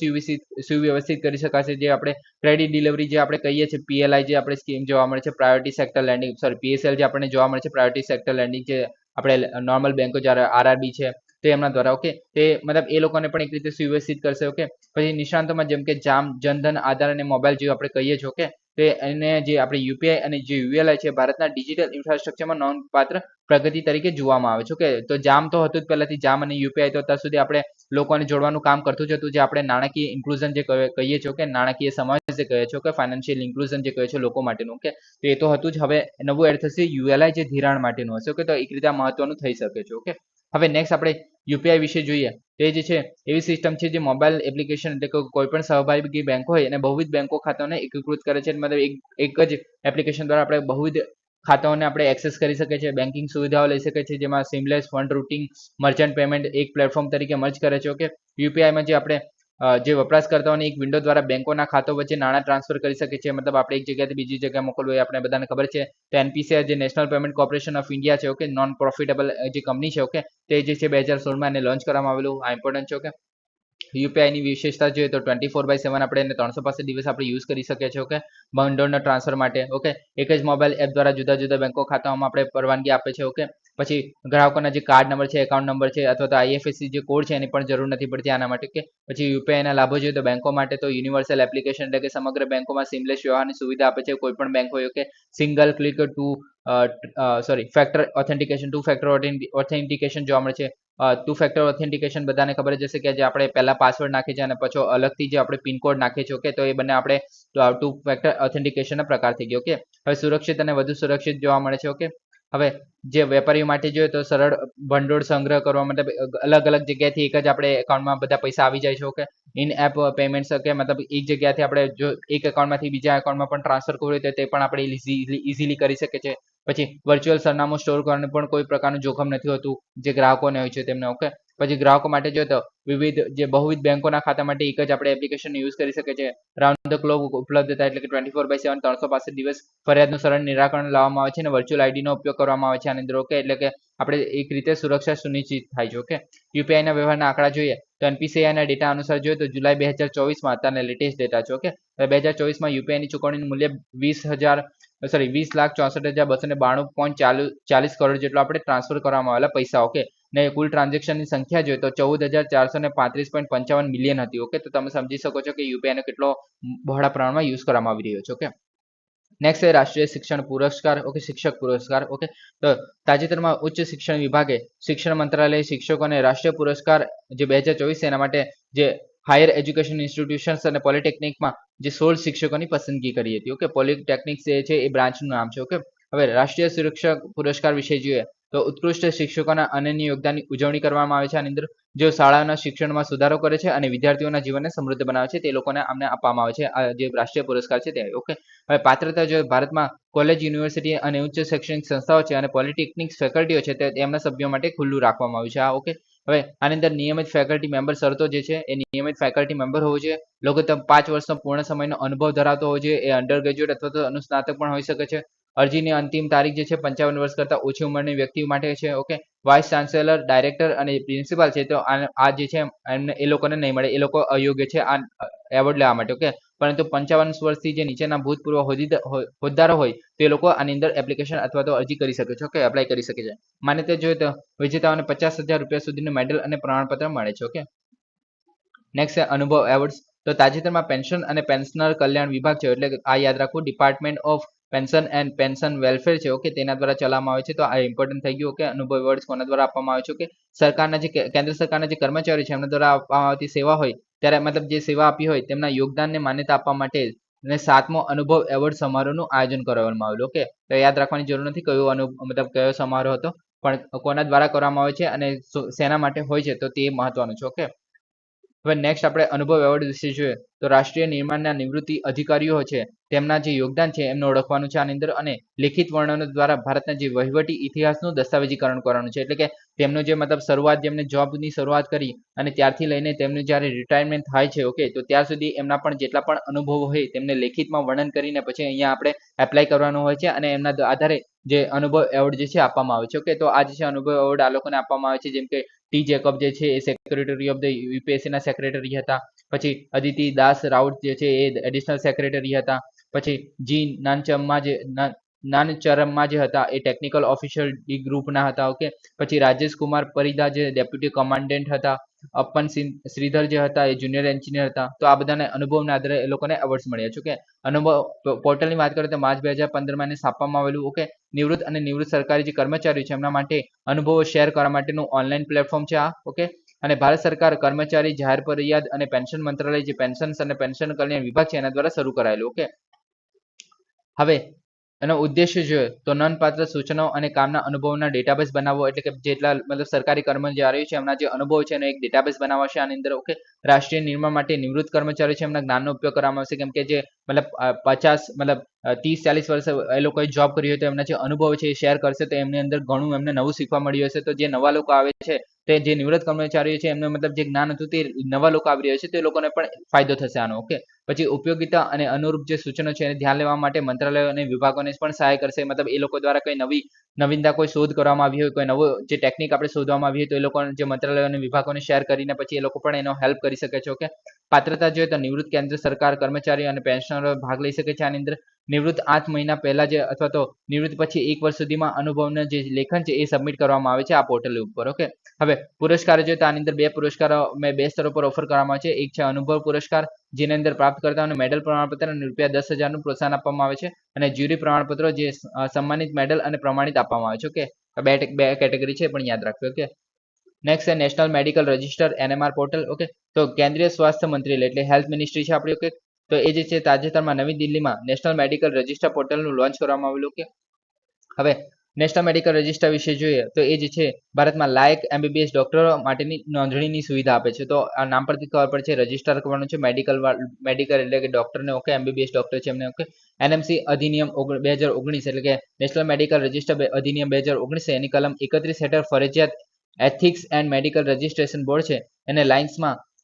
સુવ્યવસ્થિત કરી શકાશે, જે આપણે ક્રેડિટ ડિલિવરી જે આપણે કહીએ છીએ પીએલઆઈ જે આપણે સ્કીમ જોવા મળે છે, priority sector landing, sorry PSL જે આપણને જોવા મળે છે, પ્રાયોરિટી સેક્ટર લેન્ડિંગ જે આપણે નોર્મલ બેંકો જ્યારે આરઆરબી છે તે એમના દ્વારા, ઓકે, તે મતલબ એ લોકોને પણ એક રીતે સુવ્યવસ્થિત કરશે, ઓકે. પછી નિષ્ણાંતોમાં જેમ કે જામ, જનધન, આધાર અને મોબાઈલ જે આપણે કહીએ છીએ, ઓકે, તે એને જે આપણે યુપીઆઈ અને જે યુએલઆઈ છે ભારતના ડિજિટલ ઇન્ફ્રાસ્ટ્રક્ચરમાં નોંધપાત્ર પ્રગતિ તરીકે જોવામાં આવે છે, ઓકે. તો જામ તો હતું જ પહેલાથી, જામ અને યુપીઆઈ તો અત્યાર સુધી આપણે લોકોને જોડવાનું કામ કરતું જ હતું, જે આપણે નાણાકીય ઇન્ક્લુઝન જે કહીએ છીએ, ઓકે, નાણાકીય સમાવેશ જે કહે છે, ઓકે, ફાઇનાન્શિયલ ઇન્ક્લુઝન જે કહે છે લોકો માટેનું, ઓકે. તો એ તો હતું જ. હવે નવું એડ થશે યુએલઆઈ જે ધિરાણ માટેનું હશે, ઓકે. તો એક રીતે મહત્વનું થઈ શકે છે, ઓકે. હવે નેક્સ્ટ આપણે યુપીઆઈ વિશે જોઈએ તે જે છે એવી સિસ્ટમ છે જે મોબાઈલ એપ્લિકેશન એટલે કે કોઈ પણ સહભાગી બેંક હોય અને બહુવિધ બેંકો ખાતાઓને એકીકૃત કરે છે, મતલબ એક જ એપ્લિકેશન દ્વારા આપણે બહુવિધ ખાતાઓને આપણે એક્સેસ કરી શકીએ છીએ, બેન્કિંગ સુવિધાઓ લઈ શકીએ છીએ, જેમાં seamless fund routing, merchant payment એક પ્લેટફોર્મ તરીકે મર્જ કરે છે, ઓકે. યુપીઆઈમાં જે આપણે જે વપરાશકર્તાઓની એક વિન્ડો દ્વારા બેંકોના ખાતો વચ્ચે નાણાં ટ્રાન્સફર કરી શકીએ છીએ, મતલબ આપણે એક જગ્યાએથી બીજી જગ્યાએ મોકલવું હોય આપણે બધાને ખબર છે, તો એનપીસીઆઈ જે national payment corporation of India છે, ઓકે, નોન પ્રોફિટેબલ જે કંપની છે, ઓકે, તે જે છે 2016માં એને લોન્ચ કરવામાં આવેલું, આ ઇમ્પોર્ટન્ટ છે, ઓકે. યુપીઆઈની વિશેષતા જોઈએ તો 24/7 આપણે એને 365 દિવસ આપણે યુઝ કરી શકીએ છીએ, ઓકે. ભંડોળના ટ્રાન્સફર માટે, ઓકે, એક જ મોબાઈલ એપ દ્વારા જુદા જુદા બેંકો ખાતાઓમાં આપણે પરવાનગી આપે છે, ઓકે. પછી ગ્રાહકોના જે કાર્ડ નંબર છે, એકાઉન્ટ નંબર છે અથવા તો આઈએફએસસી જે કોડ છે એની પણ જરૂર નથી પડતી આના માટે, કે પછી યુપીઆઈના લાભો જોઈએ તો બેંકો માટે તો યુનિવર્સલ એપ્લિકેશન એટલે કે સમગ્ર બેંકોમાં સિમલેસ વ્યવહારની સુવિધા આપે છે, કોઈ પણ બેંક હોય, okay. Single click factor authentication, two factor authentication જોવા મળે છે. ટુ ફેક્ટર ઓથેન્ટિકેશન બધાને ખબર જ હશે કે જે આપણે પહેલા પાસવર્ડ નાખીએ છીએ અને પછી અલગથી જે આપણે પિનકોડ નાખીએ છીએ, ઓકે. તો એ બંને આપણે ટુ ફેક્ટર ઓથેન્ટિકેશનના પ્રકાર થઈ ગયો, ઓકે. હવે સુરક્ષિત અને વધુ સુરક્ષિત જોવા મળે છે, ઓકે. હવે જે વેપારીઓ માટે જોઈએ તો સરળ ભંડોળ સંગ્રહ કરવા માટે અલગ અલગ જગ્યાએથી એક જ આપણે એકાઉન્ટમાં બધા પૈસા આવી જાય છે, okay. In app payments, okay, મતલબ એક જગ્યાથી આપણે જો એક એકાઉન્ટમાંથી બીજા એકાઉન્ટમાં પણ ટ્રાન્સફર કરવું હોય તો તે પણ આપણે ઇઝીલી કરી શકીએ છીએ. પછી વર્ચ્યુઅલ સરનામું સ્ટોર કરવાનું પણ કોઈ પ્રકારનું જોખમ નથી હોતું જે ગ્રાહકોને હોય છે તેમને, ઓકે. પછી ગ્રાહકો માટે જોઈએ તો વિવિધ જે બહુવિધ બેંકોના ખાતા માટે એક જ આપણે એપ્લિકેશન યુઝ કરી શકીએ છીએ. રાઉન્ડ ધ ક્લોક ઉપલબ્ધતા એટલે કે 24/7 365 દિવસ ફરિયાદનું સરળ નિરાકરણ લાવવામાં આવે છે અને વર્ચ્યુઅલ આઈડીનો ઉપયોગ કરવામાં આવે છે આની અંદર, ઓકે. એટલે કે આપણે એક રીતે સુરક્ષા સુનિશ્ચિત થાય છે, ઓકે. યુપીઆઈના વ્યવહારના આંકડા જોઈએ તો એનપીસીઆઈના ડેટા અનુસાર જોઈએ તો જુલાઈ 2024માં અત્યારના લેટેસ્ટ ડેટા છે, ઓકે. 2024માં યુપીઆઈની ચૂકવણીનું મૂલ્ય 20,64,292.40 કરોડ જેટલો આપણે ટ્રાન્સફર કરવામાં આવેલા પૈસા, ઓકે. ને કુલ ટ્રાન્ઝેક્શનની સંખ્યા જોઈએ તો 14,435.55 મિલિયન હતી, ઓકે. તો તમે સમજી શકો છો કે યુપીઆઈનો કેટલો બહોળા પ્રમાણમાં યુઝ કરવામાં આવી રહ્યો છે, ઓકે. નેક્સ્ટ છે રાષ્ટ્રીય શિક્ષણ પુરસ્કાર, ઓકે, શિક્ષક પુરસ્કાર, ઓકે. તો તાજેતરમાં ઉચ્ચ શિક્ષણ વિભાગે શિક્ષણ મંત્રાલય શિક્ષકોને રાષ્ટ્રીય પુરસ્કાર જે 2024 એના માટે જે હાયર એજ્યુકેશન ઇન્સ્ટિટ્યુશન્સ અને પોલિટેકનિકમાં જે 16 શિક્ષકોની પસંદગી કરી હતી, ઓકે. પોલિટેકનિક જે છે એ બ્રાન્ચનું નામ છે, ઓકે. હવે રાષ્ટ્રીય શિક્ષક પુરસ્કાર વિશે જોઈએ તો ઉત્કૃષ્ટ શિક્ષકોના અનન્ય યોગદાનની ઉજવણી કરવામાં આવે છે આની અંદર. જેઓ શાળાના શિક્ષણમાં સુધારો કરે છે અને વિદ્યાર્થીઓના જીવનને સમૃદ્ધ બનાવે છે તે લોકોને આમને આપવામાં આવે છે આ જે રાષ્ટ્રીય પુરસ્કાર છે તે ઓકે હવે પાત્રતા જો ભારતમાં કોલેજ યુનિવર્સિટી અને ઉચ્ચ શૈક્ષણિક સંસ્થાઓ છે અને પોલિટેકનિક ફેકલ્ટીઓ છે તે તેમના સભ્યો માટે ખુલ્લું રાખવામાં આવ્યું છે આ ઓકે હવે આની અંદર નિયમિત ફેકલ્ટી મેમ્બર શરતો જે છે એ નિયમિત ફેકલ્ટી મેમ્બર હોવો જોઈએ લઘુત્તમ 5 વર્ષનો પૂર્ણ સમયનો અનુભવ ધરાવતો હોવો જોઈએ એ અંડર ગ્રેજ્યુએટ અથવા તો અનુસ્નાતક પણ હોઈ શકે છે અરજીની અંતિમ તારીખ જે છે 55 વર્ષ કરતાં ઓછી ઉંમરની વ્યક્તિ માટે છે ઓકે વાઇસ ચાન્સેલર ડાયરેક્ટર અને પ્રિન્સિપાલ છે તો આ જે છે એમને એ લોકોને નહીં મળે એ લોકો અયોગ્ય છે આ એવોર્ડ લેવા માટે ઓકે પરંતુ 55 વર્ષથી જે નીચેના ભૂતપૂર્વ હોદ્દારો હોય તે લોકો આની અંદર એપ્લિકેશન અથવા તો અરજી કરી શકે છે ઓકે એપ્લાય કરી શકે છે માન્યતા જોઈએ તો વિજેતાઓને 50,000 રૂપિયા સુધીનું મેડલ અને પ્રમાણપત્ર મળે છે ઓકે નેક્સ્ટ છે અનુભવ એવોર્ડ્સ તો તાજેતરમાં પેન્શન અને પેન્શનર કલ્યાણ વિભાગ છે એટલે આ યાદ રાખવું department of pension and pension welfare છે ઓકે તેના દ્વારા ચલાવવામાં આવે છે તો આ ઇમ્પોર્ટન્ટ થઈ ગયું ઓકે અનુભવ એવોર્ડ્સ કોના દ્વારા આપવામાં આવે છે કે સરકારના જે કેન્દ્ર સરકારના જે કર્મચારીઓ છે એમના દ્વારા આપવામાં આવતી સેવા હોય ત્યારે મતલબ જે સેવા આપી હોય તેમના યોગદાનને માન્યતા આપવા માટે અને 7મો અનુભવ એવોર્ડ સમારોહનું આયોજન કરવામાં આવેલું ઓકે તો યાદ રાખવાની જરૂર નથી કયો મતલબ કયો સમારોહ હતો પણ કોના દ્વારા કરવામાં આવે છે અને શેના માટે હોય છે તો તે મહત્વનું છે ઓકે હવે નેક્સ્ટ આપણે અનુભવ એવોર્ડ વિશે જોઈએ તો રાષ્ટ્રીય નિર્માણના નિવૃત્તિ અધિકારીઓ છે તેમના જે યોગદાન છે એમને ઓળખવાનું છે આની અંદર અને લેખિત વર્ણનો દ્વારા ભારતના જે વહીવટી ઇતિહાસનું દસ્તાવેજીકરણ કરવાનું છે એટલે કે તેમનો જે મતલબ શરૂઆત જેમને જોબની શરૂઆત કરી અને ત્યારથી લઈને તેમનું જ્યારે રિટાયરમેન્ટ થાય છે ઓકે તો ત્યાર સુધી એમના પણ જેટલા પણ અનુભવો હોય તેમને લેખિતમાં વર્ણન કરીને પછી અહીંયા આપણે એપ્લાય કરવાનું હોય છે અને એમના આધારે જે અનુભવ એવોર્ડ જે છે આપવામાં આવે છે ઓકે તો આ જે છે અનુભવ એવોર્ડ આ લોકોને આપવામાં આવે છે જેમ કે ટી જેકબ જે છે એ સેક્રેટરી ઓફ ધ યુપીએસસી ના સેક્રેટરી હતા પછી અદિતિ દાસ રાઉત જે છે એ એડિશનલ સેક્રેટરી હતા પછી જી નાનચરમમાં જે હતા એ ટેકનિકલ ઓફિશિયલ ડી ગ્રુપના હતા ઓકે પછી રાજેશ કુમાર પરિદા જે ડેપ્યુટી કમાન્ડન્ટ હતા અપ્પન શ્રીધર જે હતા એ જુનિયર એન્જિનિયર હતા તો આ બધાને અનુભવના આધારે એ લોકોને એવોર્ડ્સ મળ્યા છે ઓકે અનુભવ પોર્ટલની વાત કરીએ તો માર્ચ 2015માં એને સ્થાપવામાં આવેલું ઓકે નિવૃત્ત અને નિવૃત્ત સરકારી જે કર્મચારીઓ છે એમના માટે અનુભવો શેર કરવા માટેનું ઓનલાઈન પ્લેટફોર્મ છે આ ઓકે અને ભારત સરકાર કર્મચારી જાહેર ફરિયાદ અને પેન્શન મંત્રાલય જે પેન્શન અને પેન્શન કલ્યાણ વિભાગ છે એના દ્વારા શરૂ કરાયેલું ઓકે હવે એનો ઉદ્દેશ્ય જોઈએ તો નોંધપાત્ર સૂચનો અને કામના અનુભવોના ડેટાબેઝ બનાવવો એટલે કે જેટલા મતલબ સરકારી કર્મચારીઓ છે એમના જે અનુભવો છે એનો એક ડેટાબેઝ બનાવવા છે આની અંદર ઓકે રાષ્ટ્રીય નિર્માણ માટે નિવૃત્ત કર્મચારીઓ છે એમના જ્ઞાનનો ઉપયોગ કરવામાં આવશે કેમ કે જે મતલબ 50 મતલબ 30-40 વર્ષ એ લોકોએ જોબ કરી હોય તો એમના જે અનુભવ છે એ શેર કરશે તો એમની અંદર ઘણું એમને નવું શીખવા મળ્યું હશે તો જે નવા લોકો આવે છે તે જે નિવૃત્ત કર્મચારીઓ છે એમને મતલબ જે જ્ઞાન હતું તે નવા લોકો આવી રહ્યા છે તે લોકોને પણ ફાયદો થશે આનો ઓકે પછી ઉપયોગિતા અને અનુરૂપ જે સૂચનો છે એને ધ્યાન લેવા માટે મંત્રાલયો અને વિભાગોને પણ સહાય કરશે મતલબ એ લોકો દ્વારા કોઈ નવીનતા કોઈ શોધ કરવામાં આવી હોય કોઈ નવો જે ટેકનિક આપણે શોધવામાં આવી હોય તો એ લોકો જે મંત્રાલયો અને વિભાગોને શેર કરીને પછી એ લોકો પણ એનો હેલ્પ કરી શકે છે ઓકે પાત્રતા જોઈએ તો નિવૃત્ત કેન્દ્ર સરકાર કર્મચારીઓ અને પેન્શનરો ભાગ લઈ શકે છે આની અંદર નિવૃત્ત 8 મહિના પહેલા જે અથવા તો નિવૃત્ત પછી 1 વર્ષ સુધીમાં અનુભવના જે લેખન છે એ સબમિટ કરવામાં આવે છે આ પોર્ટલ ઉપર ઓકે હવે પુરસ્કાર જોઈએ તો આની અંદર 2 પુરસ્કારો મેં 2 સ્તરો પર ઓફર કરવામાં આવે છે એક છે અનુભવ પુરસ્કાર જેની અંદર પ્રાપ્તકર્તાઓને મેડલ પ્રમાણપત્ર અને ₹10,000 નું પ્રોત્સાહન આપવામાં આવે છે અને જ્યુરી પ્રમાણપત્રો જે સન્માનિત મેડલ અને પ્રમાણિત આપવામાં આવે છે ઓકે બે કેટેગરી છે પણ યાદ રાખજો ઓકે નેક્સ્ટ છે national medical register NMR portal okay તો કેન્દ્રીય સ્વાસ્થ્ય મંત્રાલય એટલે હેલ્થ મિનિસ્ટ્રી છે આપણી ઓકે તો એ જે છે તાજેતરમાં નવી દિલ્હીમાં નેશનલ મેડિકલ રજિસ્ટર પોર્ટલનું લોન્ચ કરવામાં આવેલું કે હવે નેશનલ મેડિકલ રજિસ્ટર વિશે જોઈએ તો એ જે છે ભારતમાં લાયક એમબીબીએસ ડોક્ટરો માટેની નોંધણીની સુવિધા આપે છે તો આ નામ પરથી ખબર પડે છે રજિસ્ટર કરવાનું છે મેડિકલ એટલે કે ડોક્ટરને ઓકે એમબીબીએસ ડોક્ટર છે એમને ઓકે એનએમસી અધિનિયમ 2019 એટલે કે નેશનલ મેડિકલ રજિસ્ટર અધિનિયમ 2019 એની કલમ 31 હેઠળ ફરજિયાત ethics and medical registration board છે એને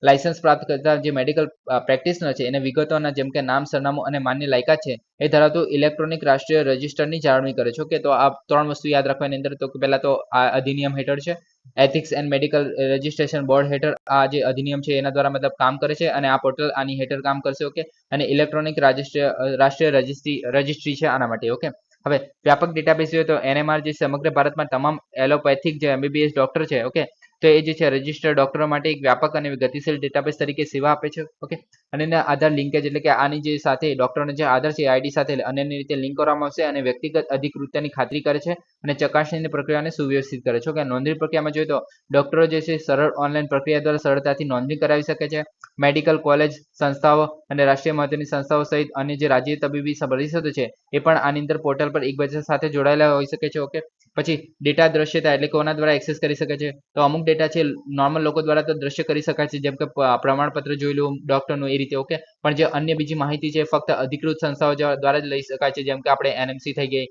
લાયસન્સ પ્રાપ્ત કરતા જે મેડિકલ પ્રેક્ટિશનર છે એને વિગતોના જેમ કે નામ સરનામું અને માન્ય લાયકાત છે એ ધરાવતું ઇલેક્ટ્રોનિક રાષ્ટ્રીય રજિસ્ટરની જાળવણી કરે છે ઓકે તો આ 3 વસ્તુ યાદ રાખવાની અંદર તો પહેલા તો આ અધિનિયમ હેઠળ છે ethics and medical registration board હેઠળ આ જે અધિનિયમ છે એના દ્વારા મતલબ કામ કરે છે અને આ પોર્ટલ આની હેઠળ કામ કરશે ઓકે અને ઇલેક્ટ્રોનિક રાષ્ટ્રીય રજિસ્ટ્રી છે આના માટે ઓકે હવે વ્યાપક ડેટાબેઝ જોઈએ તો એનએમઆર જે સમગ્ર ભારતમાં તમામ એલોપેથિક જે એમબીબીએસ ડોક્ટર છે ઓકે તો એ જે છે રજિસ્ટર્ડ ડોક્ટરો માટે એક વ્યાપક અને ગતિશીલ ડેટાબેઝ તરીકે સેવા આપે છે ઓકે અને એના આધાર લિંકેજ એટલે કે આની જે સાથે ડોક્ટરનો જે આધાર છે આઈડી સાથે અન્યની રીતે લિંક કરવામાં આવશે અને વ્યક્તિગત અધિકૃતતાની ખાતરી કરે છે અને ચકાસણીની પ્રક્રિયાને સુવ્યવસ્થિત કરે છે ઓકે નોંધણી પ્રક્રિયામાં જોઈએ તો ડોક્ટરો જે છે સરળ ઓનલાઈન પ્રક્રિયા દ્વારા સરળતાથી નોંધણી કરાવી શકે છે મેડિકલ કોલેજ સંસ્થાઓ અને રાષ્ટ્રીય મહત્વની સંસ્થાઓ સહિત અન્ય જે રાજ્ય તબીબી પરિષદો છે એ પણ આની અંદર પોર્ટલ પર એકબીજા સાથે જોડાયેલા હોઈ શકે છે ઓકે પછી ડેટા દ્રશ્યતા એટલે કોના દ્વારા એક્સેસ કરી શકે છે, તો અમુક ડેટા છે નોર્મલ લોકો દ્વારા તો દ્રશ્ય કરી શકાય છે, જેમ કે પ્રમાણપત્ર જોઈ લો ડોક્ટરનું એ રીતે, ઓકે. પણ જે અન્ય બીજી માહિતી છે ફક્ત અધિકૃત સંસ્થાઓ દ્વારા જ લઈ શકાય છે, જેમ કે આપણે એનએમસી થઈ ગઈ,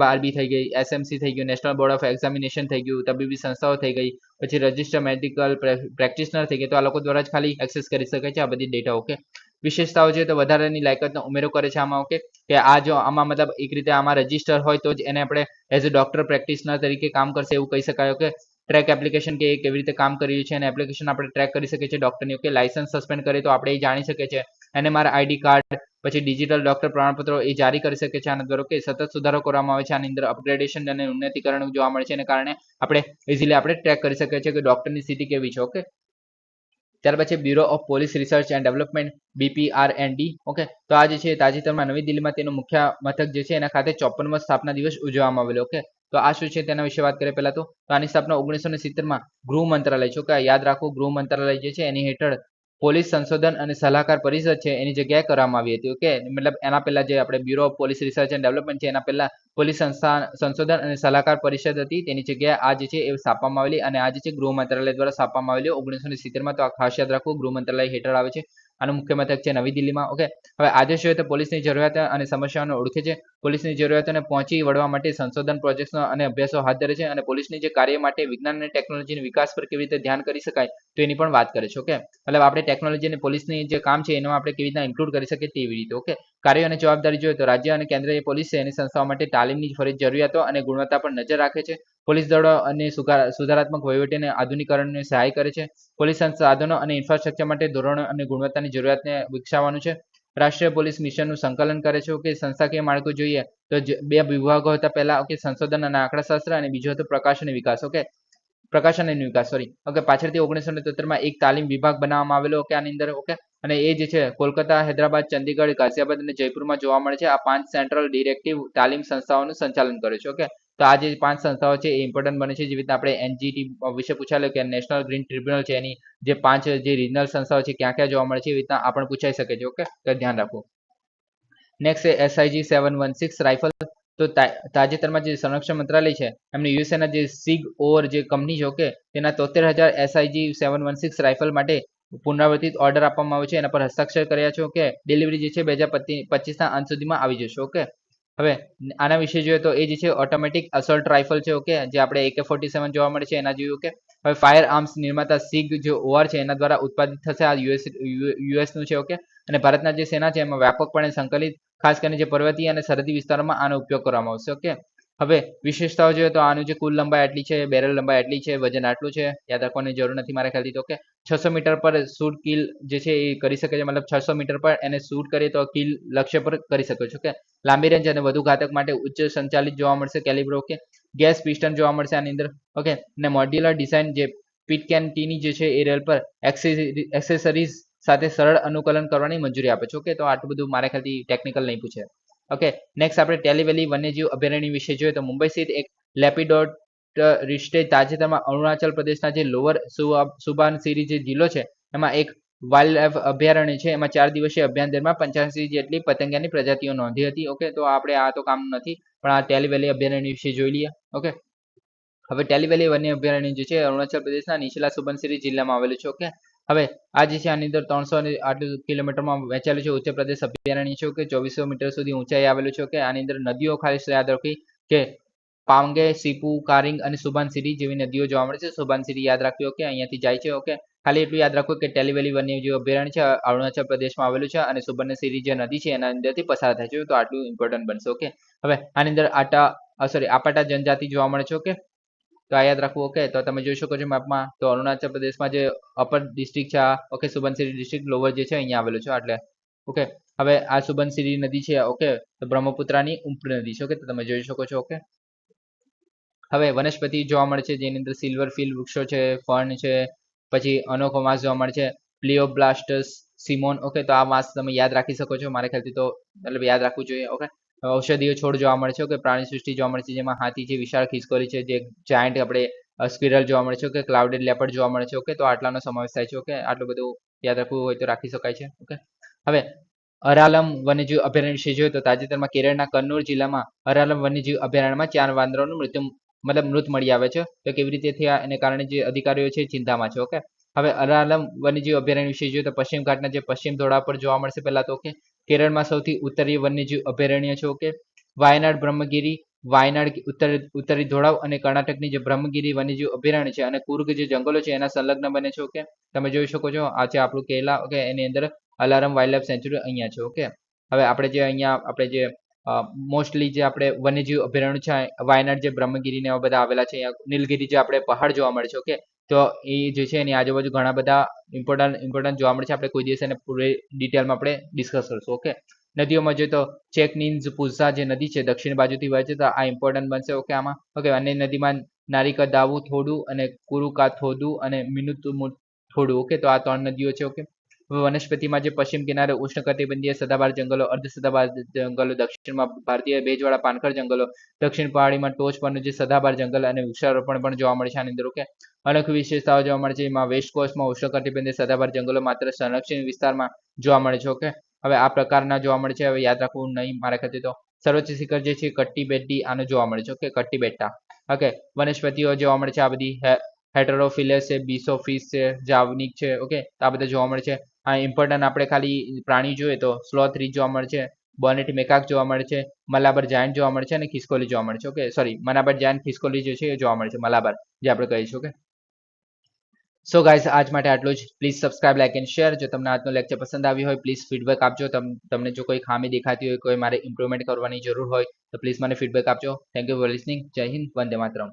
આરબી થઈ ગઈ, એસએમસી થઈ ગયું, નેશનલ બોર્ડ ઓફ એક્ઝામિનેશન થઈ ગયું, તબીબી સંસ્થાઓ થઈ ગઈ, પછી રજિસ્ટર મેડિકલ પ્રેક્ટિશનર થઈ ગઈ, તો આ લોકો દ્વારા જ ખાલી એક્સેસ કરી શકાય છે આ બધી ડેટા, ઓકે. વિશેષતાઓ છે તો વધારાની લાયકાતનો ઉમેરો કરે છે આમાં, ઓકે, કે આ જો આમાં મતલબ એક રીતે આમાં રજિસ્ટર હોય તો જ એને આપણે એઝ અ ડોક્ટર પ્રેક્ટિશનર તરીકે કામ કરશે એવું કહી શકાય, ઓકે. ટ્રેક એપ્લિકેશન કે કેવી રીતે કામ કરી રહ્યું છે અને એપ્લિકેશન આપણે ટ્રેક કરી શકીએ છીએ ડોક્ટરની, ઓકે. લાયસન્સ સસ્પેન્ડ કરીએ તો આપણે એ જાણી શકીએ છીએ. એનએમઆર આઈડી કાર્ડ, પછી ડિજિટલ ડોક્ટર પ્રમાણપત્રો એ જારી કરી શકે છે આના દ્વારા, ઓકે. સતત સુધારો કરવામાં આવે છે આની અંદર, અપગ્રેડેશન અને ઉન્નતીકરણ જોવા મળે છે, એને કારણે આપણે ઇઝીલી આપણે ટ્રેક કરી શકીએ છીએ કે ડોક્ટરની સ્થિતિ કેવી છે, ઓકે. ત્યાર પછી bureau of police research and development, BPRND, okay. તો આ જે છે તાજેતરમાં નવી દિલ્હીમાં તેનું મુખ્ય મથક જે છે એના ખાતે 54મો સ્થાપના દિવસ ઉજવવામાં આવેલો, ઓકે. તો આ શું છે તેના વિશે વાત કરીએ પહેલા તો આની સ્થાપના 1970માં ગૃહ મંત્રાલય છે, કે યાદ રાખો ગૃહ મંત્રાલય જે છે એની હેઠળ પોલીસ સંશોધન અને સલાહકાર પરિષદ છે એની જગ્યાએ કરવામાં આવી હતી, ઓકે. મતલબ એના પહેલા જે આપણે bureau of police research and development છે એના પહેલા પોલીસ સંશોધન અને સલાહકાર પરિષદ હતી, તેની જગ્યાએ આ જે છે એ સ્થાપવામાં આવેલી, અને આ જે છે ગૃહ મંત્રાલય દ્વારા સ્થાપવામાં આવેલી 1970માં. તો આ ખાસ યાદ રાખવું, ગૃહ મંત્રાલય હેઠળ આવે છે. આનું મુખ્ય મથક છે નવી દિલ્હીમાં, ઓકે. હવે આદેશો તો પોલીસની જરૂરિયાત અને સમસ્યાઓને ઓળખે છે, પોલીસની જરૂરિયાતોને પહોંચી વળવા માટે સંશોધન પ્રોજેક્ટ્સ અને અભ્યાસો હાથ ધરે છે, અને પોલીસની જે કાર્ય માટે વિજ્ઞાન અને ટેકનોલોજીના વિકાસ પર કેવી રીતે ધ્યાન કરી શકાય તો એની પણ વાત કરે છે, ઓકે. મતલબ આપણે ટેકનોલોજી અને પોલીસની જે કામ છે એમાં આપણે કેવી રીતના ઇન્ક્લુડ કરી શકીએ તેવી રીતે, ઓકે. કાર્ય અને જવાબદારી જોઈએ તો રાજ્ય અને કેન્દ્રીય પોલીસ છે એની સંસ્થાઓ માટે તાલીમની ફરજ જરૂરિયાતો અને ગુણવત્તા પર નજર રાખે છે. પોલીસ દળો અને સુધારાત્મક વહીવટ અને આધુનિકરણને સહાય કરે છે. પોલીસ સાધનો અને ઇન્ફ્રાસ્ટ્રક્ચર માટે ધોરણો અને ગુણવત્તાની જરૂરિયાતને વિકસાવવાનું છે. રાષ્ટ્રીય પોલીસ મિશનનું સંકલન કરે છે, કે સંસ્થાકીય માળખું જોઈએ તો બે વિભાગો હતા પહેલા, ઓકે. સંશોધન અને આંકડાશાસ્ત્ર, અને બીજું હતું પ્રકાશન અને વિકાસ, ઓકે. પ્રકાશન અને વિકાસ, સોરી, ઓકે. પાછળથી 1973માં એક તાલીમ વિભાગ બનાવવામાં આવેલો, ઓકે, આની અંદર, ઓકે. અને એ જે છે કોલકાતા, હૈદરાબાદ, ચંદીગઢ, ગાઝિયાબાદ અને જયપુરમાં જોવા મળે છે. આ 5 સેન્ટ્રલ ડિરેક્ટિવ તાલીમ સંસ્થાઓનું સંચાલન કરે છે, ઓકે. તો આ જે 5 સંસ્થાઓ છે એ ઇમ્પોર્ટન્ટ બને છે, જેવી રીતે આપણે એનજીટી વિશે પૂછાયેલું કે નેશનલ ગ્રીન ટ્રિબ્યુનલ છે એની જે 5 જે રિજનલ સંસ્થાઓ છે ક્યાં ક્યાં જોવા મળે છે, એવી રીતના આ પણ પૂછાઈ શકે છે, ઓકે. તો ધ્યાન રાખવું. નેક્સ્ટ છે SIG 716 રાઇફલ. તો તાજેતરમાં જે સંરક્ષણ મંત્રાલય છે એમને યુએસએના જે સિગ ઓર જે કંપની છે, ઓકે, તેના 73,000 SIG 716 રાઇફલ માટે પુનરાવર્તિત ઓર્ડર આપવામાં આવ્યો છે, એના પર હસ્તાક્ષર કર્યા છે, ઓકે. ડિલિવરી જે છે 2025ના અંત સુધીમાં આવી જશે, ઓકે. હવે આના વિશે જોઈએ તો એ જે છે ઓટોમેટિક અસોલ્ટ રાઇફલ છે, ઓકે, જે આપણે AK-47 જોવા મળે છે એના જેવી, ઓકે. હવે ફાયર આર્મ્સ નિર્માતા સિગ જે ઓઆર છે એના દ્વારા ઉત્પાદિત થશે. આ યુએસ નું છે, ઓકે. અને ભારતના જે સેના છે એમાં વ્યાપકપણે સંકલિત, ખાસ કરીને જે પર્વતીય અને સરહદી વિસ્તારોમાં આનો ઉપયોગ કરવામાં આવશે, ઓકે. હવે વિશેષતાઓ જોઈએ તો આનું જે કુલ લંબાઈ આટલી છે, બેરલ લંબાઈ આટલી છે, વજન આટલું છે, યાદ રાખવાની જરૂર નથી મારા ખ્યાલથી, તો ઓકે. 600 મીટર પર શૂટ કિલ જે છે એ કરી શકે છે, મતલબ 600 મીટર પર એને શૂટ કરીએ તો કિલ લક્ષ્ય પર કરી શકો છો, ઓકે. લાંબી રેન્જ અને વધુ ઘાતક માટે ઉચ્ચ સંચાલિત જોવા મળશે કેલિબર, ઓકે. ગેસ પિસ્ટન જોવા મળશે આની અંદર, ઓકે. અને મોડ્યુલર ડિઝાઇન જે પિટકેનટીની જે છે એ રેલ પર એક્સેસરીઝ સાથે સરળ અનુકૂલન કરવાની મંજૂરી આપે છે, ઓકે. તો આટલું બધું મારા ખ્યાલથી ટેકનિકલ નહીં પૂછે, ઓકે. નેક્સ્ટ આપણે ટેલીવેલી વન્યજીવ અભયારણ્ય વિશે જોઈએ તો મુંબઈ સ્થિત એક લેપિડોટ રિસ્ટેજ તાજેતરમાં અરુણાચલ પ્રદેશના જે લોઅર સુબાનસિરી જે જિલ્લો છે એમાં એક વાઇલ્ડ લાઈફ અભયારણ્ય છે, એમાં 4 દિવસીય અભ્યાસ દરમિયાન 85 જેટલી પતંગિયાની પ્રજાતિઓ નોંધી હતી, ઓકે. તો આપણે આ તો કામ નથી, પણ આ ટેલીવેલી અભયારણ્ય વિશે જોઈ લઈએ, ઓકે. હવે ટેલીવેલી વન્ય અભયારણ્ય જે છે અરુણાચલ પ્રદેશના નીચલા સુબનસિરી જિલ્લામાં આવેલું છે, ઓકે. હવે આ જે છે આની અંદર 300 કિલોમીટરમાં વહેંચાયેલું છે. ઉત્તર પ્રદેશ અભયારણ્ય છે, ઓકે. 2400 મીટર સુધી ઊંચાઈ આવેલું છે, ઓકે. આની અંદર નદીઓ ખાસ યાદ રાખવી કે પાંગે, સીપુ, કારિંગ અને સુબાનસિરી જેવી નદીઓ જોવા મળે છે. સુબાનસિરી યાદ રાખવી, ઓકે, અહીંયાથી જાય છે, ઓકે. ખાલી એટલું યાદ રાખવું કે ટેલીવેલી વન્યજીવ અભયારણ્ય છે અરુણાચલ પ્રદેશમાં આવેલું છે, અને સુબર્ણસિરી જે નદી છે એના અંદરથી પસાર થાય છે, તો આટલું ઇમ્પોર્ટન્ટ બનશે, ઓકે. હવે આની અંદર આપાટા જનજાતિ જોવા મળે છે, ઓકે. તો આ યાદ રાખવું, ઓકે. તો તમે જોઈ શકો છો મેપમાં, તો અરુણાચલ પ્રદેશમાં જે અપર ડિસ્ટ્રિક્ટ છે આ, ઓકે, સુબનસિરી ડિસ્ટ્રિક્ટ, લોવર જે છે અહીંયા આવેલું છે, એટલે, ઓકે. હવે આ સુબનસિરી નદી છે, ઓકે, તો બ્રહ્મપુત્રાની ઉપરી નદી છે, ઓકે. તો તમે જોઈ શકો છો, ઓકે. હવે વનસ્પતિ જોવા મળે છે જેની અંદર સિલ્વર ફિલ વૃક્ષો છે, ફર્ન છે, પછી અનોખો વાંસ જોવા મળે છે, પ્લિયોબ્લાસ્ટસ સિમોન, ઓકે. તો આ વાંસ તમે યાદ રાખી શકો છો મારા ખ્યાલથી, તો મતલબ યાદ રાખવું જોઈએ, ઓકે. ઔષધીય છોડ જોવા મળે છે, ઓકે. પ્રાણી સૃષ્ટિ જોવા મળે છે જેમાં હાથી છે, વિશાળ ખિસકોલી છે, જે જાયન્ટ આપણે સ્ક્વિરલ જોવા મળે છે, ઓકે. ક્લાઉડેડ લેપર્ડ જોવા મળે છે, ઓકે. તો આટલાનો સમાવેશ થાય છે, ઓકે. આટલું બધું યાદ રાખવું હોય તો રાખી શકાય છે, ઓકે. હવે અરાલમ વન્યજીવ અભયારણ્ય વિશે જોઈએ તો તાજેતરમાં કેરળના કન્નૂર જિલ્લામાં અરાલમ વન્યજીવ અભયારણ્યમાં 4 વાંદરાઓનું મૃત્યુ મતલબ મૃત મળી આવે છે. તો કેવી રીતે થયા એને કારણે જે અધિકારીઓ છે એ ચિંતામાં છે. ઓકે, હવે અલારમ વન્યજીવ અભયારણ્ય વિશે જોઈએ તો પશ્ચિમ ઘાટના જે પશ્ચિમ ધોળા પર જોવા મળશે પહેલા તો. ઓકે, કેરળમાં સૌથી ઉત્તરીય વન્યજીવ અભયારણ્ય છે. ઓકે, વાયનાડ બ્રહ્મગીરી, વાયનાડ ઉત્તરી ધોળાવ અને કર્ણાટકની જે બ્રહ્મગીરી વન્યજીવ અભયારણ્ય છે અને કુર્ગ જે જંગલો છે એના સંલગ્ન બને છે. ઓકે, તમે જોઈ શકો છો આ છે આપણું કેરલા. ઓકે, એની અંદર અલારમ વાઇલ્ડ લાઈફ સેન્ચ્યુરી અહીંયા છે. ઓકે, હવે આપણે જે અહીંયા આપણે જે મોસ્ટલી જે આપણે વન્યજીવ અભયારણ્ય છે વાયનાડ જે બ્રહ્મગીરી ને એવા બધા આવેલા છે. અહીંયા નીલગિરી જે આપણે પહાડ જોવા મળે છે. ઓકે, તો એ જે છે એની આજુબાજુ ઘણા બધા ઇમ્પોર્ટન્ટ જોવા મળે છે. આપણે કોઈ દિવસ એને પૂરી ડિટેલમાં આપણે ડિસ્કસ કરશું. ઓકે, નદીઓમાં જોઈએ તો ચેકનીન્સ પુઝા જે નદી છે દક્ષિણ બાજુથી વહે છે તો આ ઇમ્પોર્ટન્ટ બનશે. ઓકે, આમાં ઓકે અન્ય નદીમાં નારિકા દાવું થોડું અને કુરુકા થોડું અને મિનુતુમુ થોડું. ઓકે, તો આ 3 નદીઓ છે. ઓકે, વનસ્પતિમાં જે પશ્ચિમ કિનારે ઉષ્ણકટિબંધીય સદાબહાર જંગલો, અર્ધ સદાબહાર જંગલો, દક્ષિણમાં ભારતીય ભેજવાળા પાનખર જંગલો, દક્ષિણ પહાડીમાં ટોચ પરનું જે સદાબહાર જંગલ અને વૃક્ષારોપણ પણ જોવા મળે છે આની અંદર. ઓકે, અનોખી વિશેષતાઓ જોવા મળે છે. એમાં વેસ્ટ કોસ્ટમાં ઉષ્ણકટિબંધીય સદાબહાર જંગલો માત્ર સંરક્ષિત વિસ્તારમાં જોવા મળે છે. ઓકે, હવે આ પ્રકારના જોવા મળે છે. હવે યાદ રાખવું નહીં મારા ખાતે તો સર્વોચ્ચ શિખર જે છે કટ્ટી બેટ્ટી આનો જોવા મળે છે. ઓકે, કટ્ટી બેટ્ટા. ઓકે, વનસ્પતિઓ જોવા મળે છે આ બધી હેટરોફિલસ છે, બીસોફિસ છે, જાવનિક છે. ઓકે, તો આ બધા જોવા મળે છે. આ ઇમ્પોર્ટન્ટ આપણે ખાલી પ્રાણી જોઈએ તો સ્લોથ રીચ જોવા મળે છે, બોનેટ મેકાક જોવા મળે છે, મલાબર જાયન્ટ જોવા મળે છે અને ખિસકોલી જોવા મળે છે. ઓકે, સોરી મલાબર જાયન્ટ ખિસકોલી જે છે એ જોવા મળે છે, મલાબર જે આપણે કહીશું. ઓકે, સો ગાઈઝ આજ માટે આટલું જ. Please subscribe, like and share. જો તમને આજનો લેક્ચર પસંદ આવ્યો હોય પ્લીઝ ફીડબેક આપજો. તમને જો કોઈ ખામી દેખાતી હોય, કોઈ મારે ઇમ્પ્રુવમેન્ટ કરવાની જરૂર હોય તો પ્લીઝ મને ફીડબેક આપજો. Thank you for listening. જય હિન્દ, વંદે માતરમ.